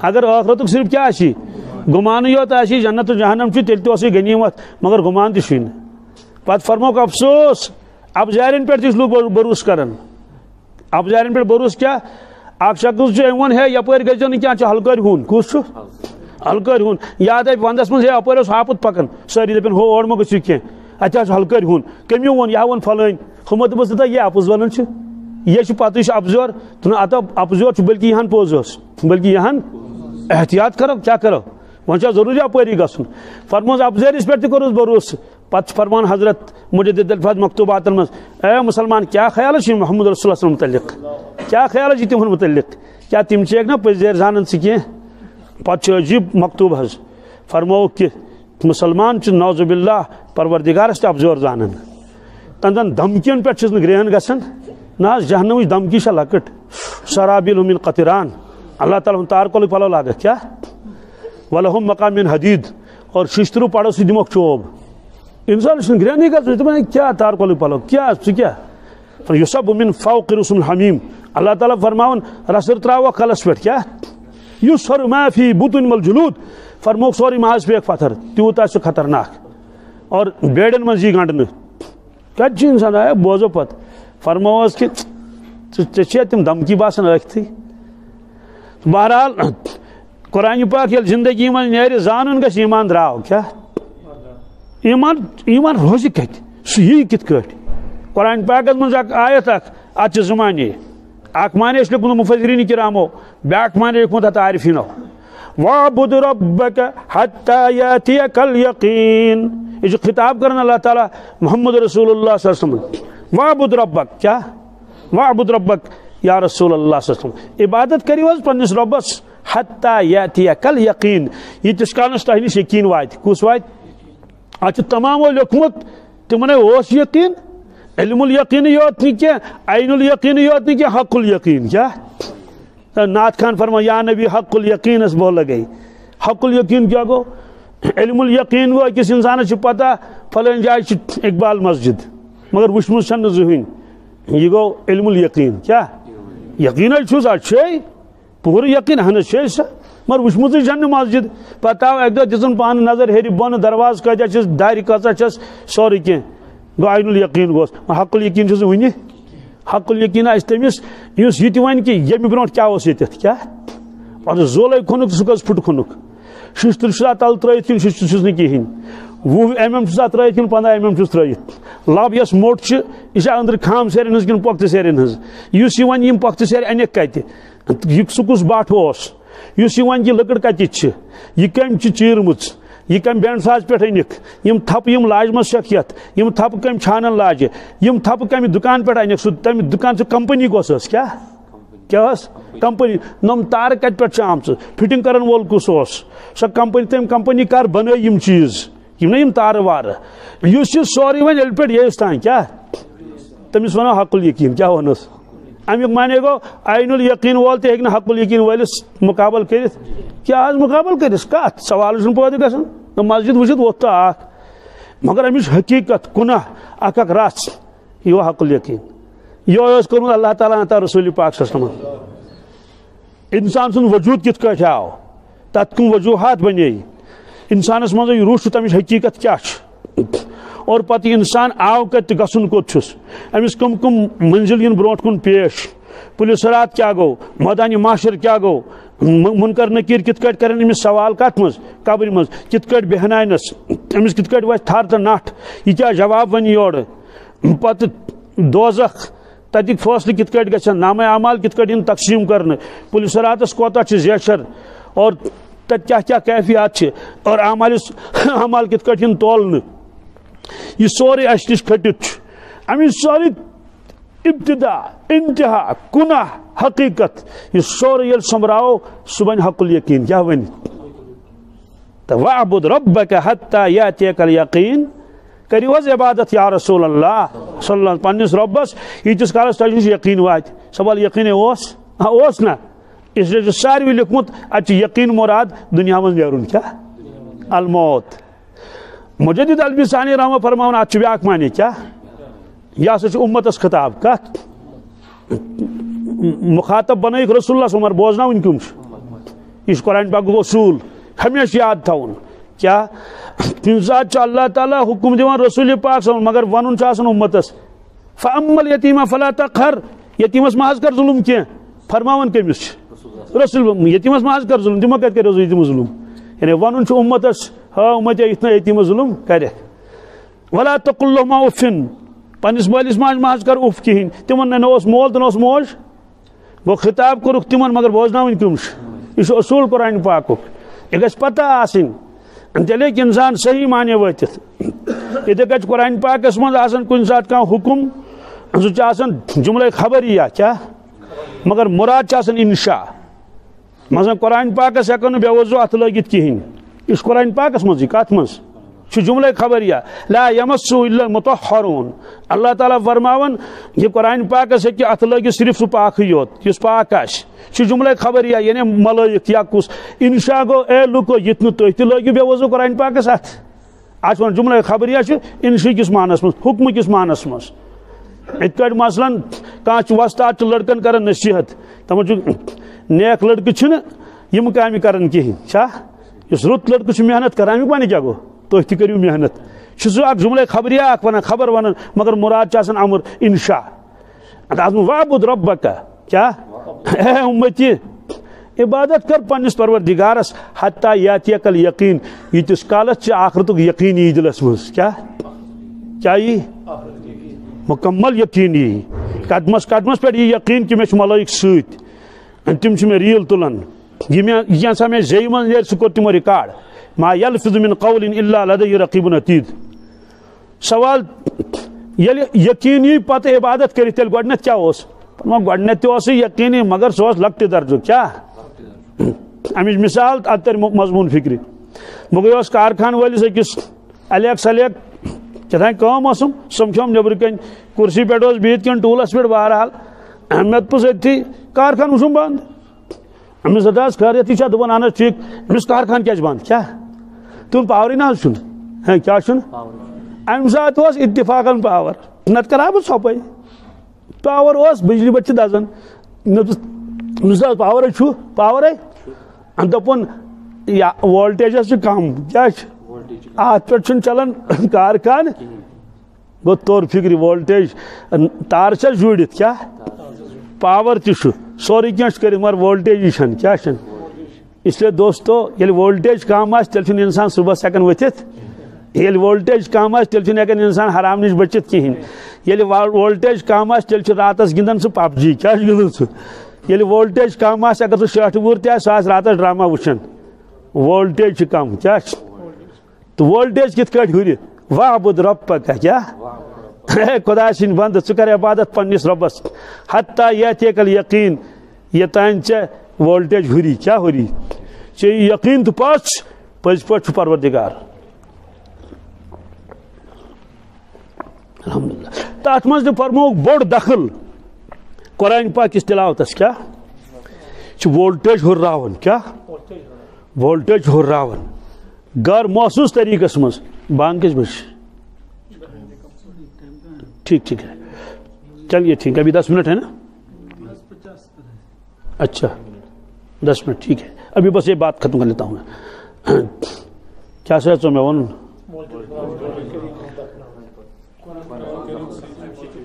اگر ٲخرتُک صرف کیٛاہ آسی گُمانٕے یوت آسی جنت تہٕ جہنم چھُ تیٚلہِ تہِ اوسُے غنیٖمت مگر گُمان تہِ چھُے نہٕ پتہٕ فرموکھ افسوس ابزارٮ۪ن پٮ۪ٹھ تہِ چھِ لُکھ بروسہٕ کران ابزارٮ۪ن پٮ۪ٹھ بروسہٕ کیٛاہ اکھ شخص چھُ أمۍ ووٚن ہے یپٲرۍ گژھِو نہٕ کینٛہہ چھُ ہلکٲرۍ ہوٗن کُس چھُ ہلکٲرۍ ہوٗن یا دپہِ ونٛدس منٛز ہے اپٲرۍ اوس ہاپُت پکان سٲری دپن ہو اور مہ گٔژھِو کینٛہہ اتہِ حظ چھُ ہلکٲرۍ ہوٗن کٔمۍ ووٚن یا ووٚن فلٲنۍ ہُمو دوٚپُس تہٕ یہِ اپُز ونان چھُ یہ پتہ اپزور تو اپزور بلکہ یہ پوز بلکہ یہ احتیاط کرو کیا کرو وہاں ضروری اپری گھن فرموس اپزورس پہ کورس بھروسہ پتہ فرمان حضرت مجدد الفاظ مکتوبات مز اے مسلمان کیا خیال ہے محمد رسول اللہ متعلق کیا خیال ہے تمہن متعلق کیا تم نا پزیر زانن سے کی پتہ عجیب مکتوب حض فرمو کہ مسلمان نوز باللہ پروردگارس تہ ابزور زانن تندن دھمکین پہ گرہن گھن نا جہنم دھمکی لکٹ سرابیل من قطران اللہ تعالیٰ تار کول پلو لاگ کیا ولہم مقام من حدید اور ششترو پڑو سی دمک چوب انسان گرہن ہی گھن کیا تار کول پلو کیا یصب من فوق رسم الحمیم اللہ تعالیٰ فرماون رسر تراو کلس پہ کیا یسر ما فی بطن والجلود فرموک سوری ماز پہ پتھر تیوت آ خطرناک اور بیڑن من یہ گنڈن کت انسان آیا بوزو پت فرموس کہ ے تم دھمکی باسان رکھتی بہرحال قرآن پاک یل زندگی من نیرِ زانن گژھِ ایمان درٛاو کیا ایمان روزِ کتہِ سُہ یی کِتھ کٲٹھۍ قرآن پاکس من اکھ آیت اتھ زمانے اکھ معنی لیکھمُت مفسرین کرامو بیاکھ معنی لیکھمُت اتھ عارفینو وَاعْبُدْ رَبَّكَ حَتَّى يَأْتِيَكَ الْيَقِينُ یہ خطاب کرنا اللہ تعالیٰ محمد رسول اللہ صلی اللہ علیہ وسلم وَاعْبُدْ رَبَّكَ کیا وَاعْبُدْ رَبَّكَ یا رسول اللہ صلی اللہ علیہ وسلم عبادت کریو حظ پنس ربس حَتَّى يَأْتِيَكَ الْيَقِينُ ییٖتِس کالس تۄہہِ نِش یقیٖن واتہِ کُس واتہِ اتھ چھُ تمامو لیوکھمُت تِمن اوس یقیٖن علم الیقین یوت نہیں کیا عین الیقین یوت نہیں کیا حق الیقین کیا نعت خان فرما یا نبی حق الیقین اس بول لگئی حق الیقین کیا گو علم الیقین گو کس انسان سے پتہ فلان جائے اقبال مسجد مگر وشمت چھن زہین یہ گو علم الیقین کیا یقین چھس اچھے پورا یقین ہنس چھے سا مگر وشمت چھن مسجد پتہ ایک دو دن پان نظر ہیری بون دروازہ کتیا چھس دارِ کژا چھس سورُے کینٛہہ گو عین الیقین گوس حق الیقین چھس ونہِ حق الیقین آسہِ تٔمِس یُس یہِ تہِ وَنہِ کہِ ییٚمہِ برونٛٹھ کیٛاہ اوس ییٚتٮ۪تھ کیٛاہ پتہٕ زولے کھوٚنُکھ سُہ کٔژ پھٕٹہٕ کھوٚنُکھ شِشتٕر چھُس اَتھ تَل ترٛٲیِتھ کِنہٕ شِشتٕر چھُس نہٕ کِہیٖنۍ 20 mm چھُس اَتھ ترٛٲیِتھ کِنہٕ 15 mm چھُس ترٛٲیِتھ لب یۄس موٚٹ چھِ یہِ چھا أنٛدرٕ خام سیرٮ۪ن ہٕنٛز کِنہٕ پۄختہٕ سیرٮ۪ن ہٕنٛز یُس یہِ وَنہِ یِم پۄختہٕ سیرِ اَنٮ۪کھ کَتہِ یہِ سُہ کُس بٹھ اوس یُس یہِ وَنہِ یہِ لٔکٕر کَتِچ چھِ یہِ کٔمۍ چھِ چیٖرمٕژ یہ کم بینڈ ساز پہ انک یم تھپ یم لاجمس شک یت یم تھپ کم چھانن لاجہ یم تھپ کم دکان پہ انک سہ تم دکان سے کمپنی کس کیا کمپنی نم تار کت پہ آم فٹنگ کرن وول کس سو کمپنی تم کمپنی کر بن یم چیز نا یم تار وار اس سوری ون یل پہ یس تان کیا تمس ونو حق الیقین کیا ونس امیک مانے گو عین الیقین وول تہ ہیکہ حق الیقین وولس مقابل کرت کیا آج مقابل کرس کت سوال پٲدٕ گژھان مسجد وچھت ووت تو اخ مگر امچ حقیقت گناہ اکھ رس یہ حق الیقین یہ کورمت اللہ تعالیٰ عطا رسول پاک صلی اللہ علیہ وسلم انسان سن وجود کت کٹ آو تت کم وجوہات بنے انسانس مز روح تمچ حقیقت کیا اور پتہ انسان آو کت گھن کوت امس کم کم منزل ین برونٹ کن پیش پولیس رات کیا گو مدانی معاشر کیا گو منکر نکیر کت کٹ کرن امس سوال کت مز قبر مز کت کٹ بہنائنس امس کت کٹ وتھ تھر تو نٹھ یہ کیا جواب ون یور پتہ دوزخ تتک فیصلہ کت کٹ گژھن نامہ اعمال کت کٹ ان تقسیم کرنے پولیس راتس کوتاہ چھ زیچھر اور تت کیا کیا کیفیات چھ اور اعمال کت کٹ ان تولنے یہ سورے اس نش کھٹت امی سوری ابتدا انتہا گناہ حقیقت یہ سورے یل سمراو صبح حق الیقین کیا ون وَاعْبُدْ رَبَّكَ حَتَّى يَأْتِيَكَ الْيَقِينُ کریو حظ عبادت یا رسول اللہ صلی اللہ علیہ وسلم پنس ربس یتس کالس تہ یقین وات سوال یقین اوس نا اس لیے ساروی لیکھمت اتھ یقین مراد دنیا من نیرن کیا الموت مجدد البی ثانی رحمہ فرماون اتھ بیاکھ معنی کیا یہ ہسا امتس خطاب کت مخاطب بنائک رسول اللہ صلی اللہ علیہ وسلم بوزنا ان کم یہ قرآن پاک اصول ہمیشہ یاد تھاون کیا کن ذات اللہ تعالیٰ حکم دیوان رسول پاک صلی اللہ علیہ وسلم مگر ونن چھ امتس فَأَمَّا الْيَتِيمَ فَلَا تَقْهَرْ یتیمس محض کر ظلم کی فرماون کمس رسول یتیمس محض کر ظلم تمہ کت کرو یتیم ظلم یعنی ونن چھ امتس ہا امت اتنا یتیم ظلم کرے وَلَا تَقُلْ لَهُمَا أُفٍّ پنس مالس ماج مہ کر اف کہین تمن نہ مول تو موج گو خطاب کورک تمن مگر بوزن کم یہ اصول قرآن پاک یہ گھس پتہ آسن تیل انسان صحیح معنی واتت اتھے کچھ قرآن پاکس من کن سات کھانا حکم سہ جملہ خبریہ کیا مگر مراد انشاء مثلا قرآن پاکس ہیکو بے وضو ات لگت کہین اس قرآن پاکس مز کت مز جملہ خبریہ لا یمسو الا المطہرون اللہ تعالیٰ فرماون یہ قرآن پاکس ہے کہ ات لگت صرف سہ پاک یوت اس پاک آہ جملہ خبریہ یعنی ملائک یا کس انشاء گو اے لوکو یہ تھی تہ لگو بے وضو قرآن پاکس ات آج جملہ خبریہ انشاء کس معنس مز حکم کس معنس مز ات مثلا کھانا وستاد لڑکن کران نصیحت تمہ نیک لڑکہ یم کامہ کران کہین اس رت لڑکہ محنت کران امیک معنی کیا گو تھی تہ کریو محنت سہ اک جملہ خبریہ اک ونان خبر ونان مگر مراد امر انشاء وعبد ربک کیا اے امتی عبادت کر پنس پروردگارس حتی یاتیک الیقین یتس کالس آخرتک یقین ای دلس مز کیا مکمل یقین قدمس قدمس پہ یہ یقین کہ مے ملائک ست تم میں ریل تلان یہ سا مے زی من نیرِ سہ کور تمو ریکارڈ ما یلفظ من قول الا لدیہ رقیب عتید سوال یل یقینی پتہ عبادت کرت تیل گۄڈنیتھ کیا گۄڈنیتھ تہ یقینی مگر سہ لکٹہ درجہ کیا امچ مثال ات تر مضمون فکر بہ گیس کارخان ولس أکس الیک سلیک کتان کم سمکھوم نبر کن کرسی پہ بہت کن ٹولس پہ بہرحال مے پوچھ اتھی کارخان وچھم بند امس دس خیریت یہ دپان اہن ٹھیک امس کارخان کیا بند کیا تم پاورے نا کیا امہ سات اتفاقن پاور نت کرا بہ ژھوپے پاور بجلی بت دزان پاور پاورے دپن وولٹیجس کم کیا ات پہ چلان کارخان گو طور فکر وولٹیج تار جڑت کیا پاور تہ سوری کی کر مگر وولٹیج کیا اس لیے دوستو یل وولٹیج کم تیل انسان صبح ہیکان ورتھ یل وولٹیج کم تیل ہیکان انسان حرام نش بچت کہین یل وولٹیج کم تیل راتس گندان سہ پب جی کیا گندان سہ یل وولٹیج کم اگر سہ 60 وُہر تہ سہ راتس ڈرامہ وچھان وولٹیج کم کیا تو وولٹیج کت کٹ ہر وعبد ربک کیا خدا سن بند ث کر عبادت پنس ربس حتی یاتیک الیقین یوتان ژےٚ وولٹیج ہری کیا ہری ژےٚ یقین تو پز پہ پروردگار الحمدللہ تات مز فرموک بوڑ دخل قرآن پاک کس تلاوتس کیا وولٹیج ہراون کیا وولٹیج ہراون غیر محسوس طریقس مز بانگ کس بج ٹھیک ٹھیک ہے چلیے ٹھیک ہے ابھی 10 منٹ ہے نا اچھا 10 منٹ ٹھیک ہے ابھی بس یہ بات ختم کر لیتا ہوں میں کیا سو میں ون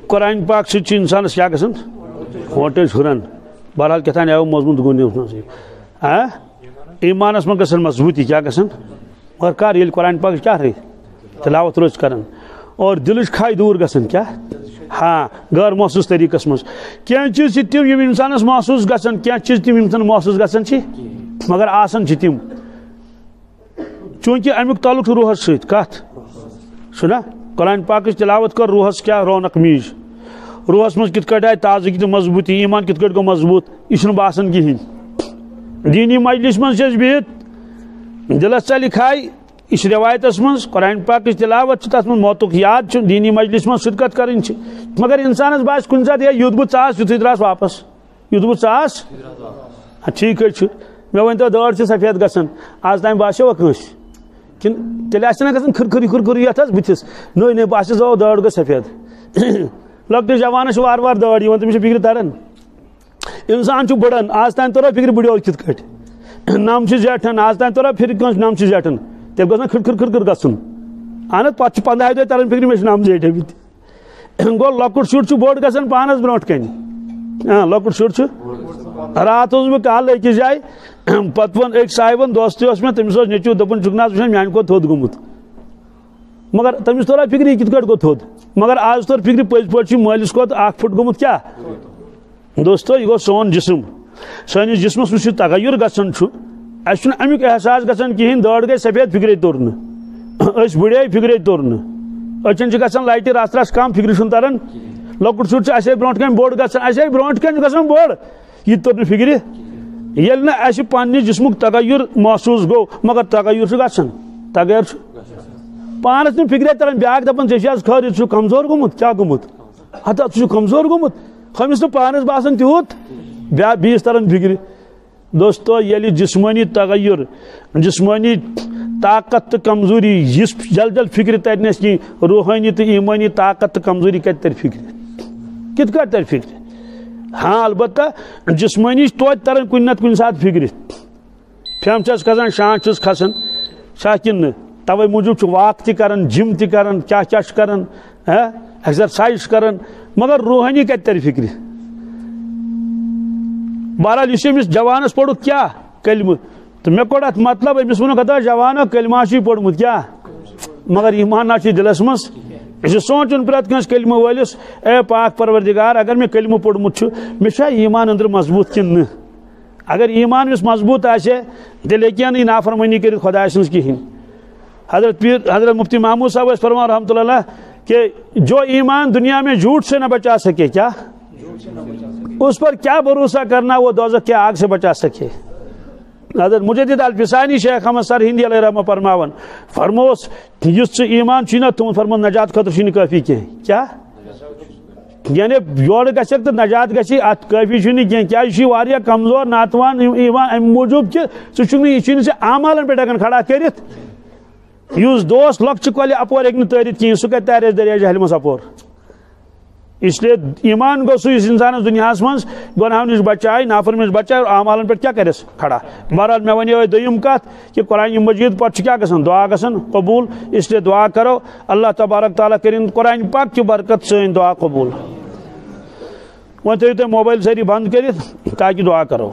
قرآن پاک سی انسانس کیا گھن وولٹیج ہران بہرحال کتان آو مضمون گوس ایمانس من گھن مضبوطی کیا گھن مگر کر یل قرآن پاک کیا رہی تلاوت روز کران اور دلچ کھائی دور گھن کیا ہاں غیر محسوس طریقس مز کی چیز تم یم انسانس محسوس گھن کی چیز تم انسان محسوس گھن مگر آسان تم چونکہ امیک تعلق روحس ست کت سنا قرآن پاک تلاوت کر روحس کیا رونق میج روحس مز کت آئی تازگی تو مضبوطی ایمان کت گو مضبوط یہ باسان کہین دینی مجلس مز بہت دلس ژلہ کھائی اس روایتس مز قرآن پاک تلاوت تر من موتک یاد دینی مجلس من شرکت کریں مگر انسانس باس کن سات یوت بہ ژاس یتھے دراس واپس یوت بہ ژاس ٹھیک مے ورنو دٲڑ سے سفید گژھان آز تام باسیو کٲنٛسہِ کن تیٚلہِ آسہِ نا گژھان کھٕر یتھ حظ بٕتھِس نٔے باسیٚس دٲڑ گٔے سفید لۄکٹِس جوانس وار وار دٲڑ یِوان تٔمِس چھِ فکرِ تران انسان چھُ بٕڑن آز تام توٚرا فکرِ بٕڑیو کِتھ کٲٹھۍ نم چھِ زیٹھان آز تام توٚرا فکرِ کٲنٛسہِ نم چھِ زیٹھان تیل گوٚژھ نا کھٕر گژھُن اہن حظ پتہٕ چھِ 15 دۄہ تران فکرِ مےٚ چھِ نم زیٹھمٕتۍ گوٚو لۄکُٹ شُر چھُ بوٚڑ گژھان پانس برونٛٹھ کنہِ لۄکُٹ شُر چھُ رات اوسُس بہٕ کالہٕ أکِس جایہِ پتہٕ ووٚن أکۍ صاحبن دوستٕے اوس مےٚ تٔمِس اوس نیٚچوٗ دوٚپُن چھُکھ نہ حظ وٕچھان میانہِ کھۄتہٕ تھوٚد گوٚمُت مگر تمس تورا فکر یہ کت گو تھوٚد مگر آج تور فکر پز پہ مالس کھت 1 فٹ گومت کیا دوستو یہ گو سون جسم سٲنِس جسمس منٛز تغیر گژھان اَسہِ چھُنہٕ امیُک احساس گژھان کِہیٖنۍ دٲڑ گٔے سفید فکرے توٚر نہٕ أسۍ بُڑے فکرے توٚر نہٕ أچھن چھِ گژھان لایٹہِ رژھ کم فکرِ چھُنہٕ تران لۄکُٹ شُر چھُ اَسے برونٛٹھ کَنۍ بوٚڑ گژھان اَسے برونٛٹھ کَنۍ چھُ گژھان بوٚڑ یہِ توٚر نہٕ فکرِ ییٚلہِ نہٕ اَسہِ پننہِ جسمُک تغیر محسوٗس گوٚو مگر تغیر چھُ گژھان تغیر چھُ پانس نہٕ فکرے تران بیاکھ دپان ژےٚ چھِ آز خٲرٕے ژٕ چھُکھ کمزور گوٚمُت کیٛاہ گوٚمُت ہتا ژٕ چھُکھ کمزور گوٚمُت ہُمِس نہٕ پانس باسان تیوٗت بیٚیِس تران فکرِ دوستو ییٚلہِ جسمٲنی تغیر جسمٲنی طاقت تو کمزوری یس جل فکر تر نس کی روحانی تو ایمانی طاقت تو کمزوری کت تر فکر کت کر تر فکر ہاں البتہ جسمانی توتہ تران کن نت کن سات فکر پھیم چھس کھسان شان چھس کھسان شاہ کن توے موجود واک تہ کران جم تہ کران کیا کران ایکسرسائز کران مگر روحانی کت تر فکر بہرحال اس امس جوانس پوڑ کیا کلمہ تو مے کوڑ ات مطلب امس ون کتا جوانا کلمہ چھ پوڑمت کیا مگر ایمان نہ چھ دلس مس اس سوچن پرت کنس کلمہ ولس اے پاک پروردگار اگر میں کلمہ پوڑمت چھ مے چھ ایمان اندر مضبوط کن نہ اگر ایمان اس مضبوط آسے تیل ہیکہ نہ نافرمانی کر خدا سنس کہین حضرت مفتی محمود صاحب فرمان رحمۃ اللہ کہ جو ایمان دنیا میں جھوٹ سے نہ بچا سکے کیا اس پر کیا بھروسہ کرنا وہ دوزخ کے آگ سے بچا سکے حضرت مجدد الفسانی شیخ احمد سر ہندی علیہ رحمہ فرماون فرموس یس ایمان چھ تم فرمو نجات خاطر چھ کافی کیا یعنی یور گھک تو نجات گی ات کافی چھ کیا کمزور ناتوان ایمان ام موجود کہ ثہ اعمالن پہ ہکان کھڑا کرت اس دوست لکچہ کولہ اپور ہیکہ ترت کہین سہ کتہ تارس دریا جہلمس اپور اس لیے ایمان گو اس انسان دنیا من گناہوں نش بچائے نافرمانی نش بچائے اور اعمالن پہ کیا کرس کھڑا بہرحال میں ونیو دویم کت کہ قرآن مجید پتہ کیا گژھان دعا گژھان قبول اس لیے دعا کرو اللہ تبارک تعالیٰ کرن قرآن پاک کی برکت سن دعا قبول وۄنۍ تھٲیِو تُہۍ موبائل سٲری بند کرت تاکہ دعا کرو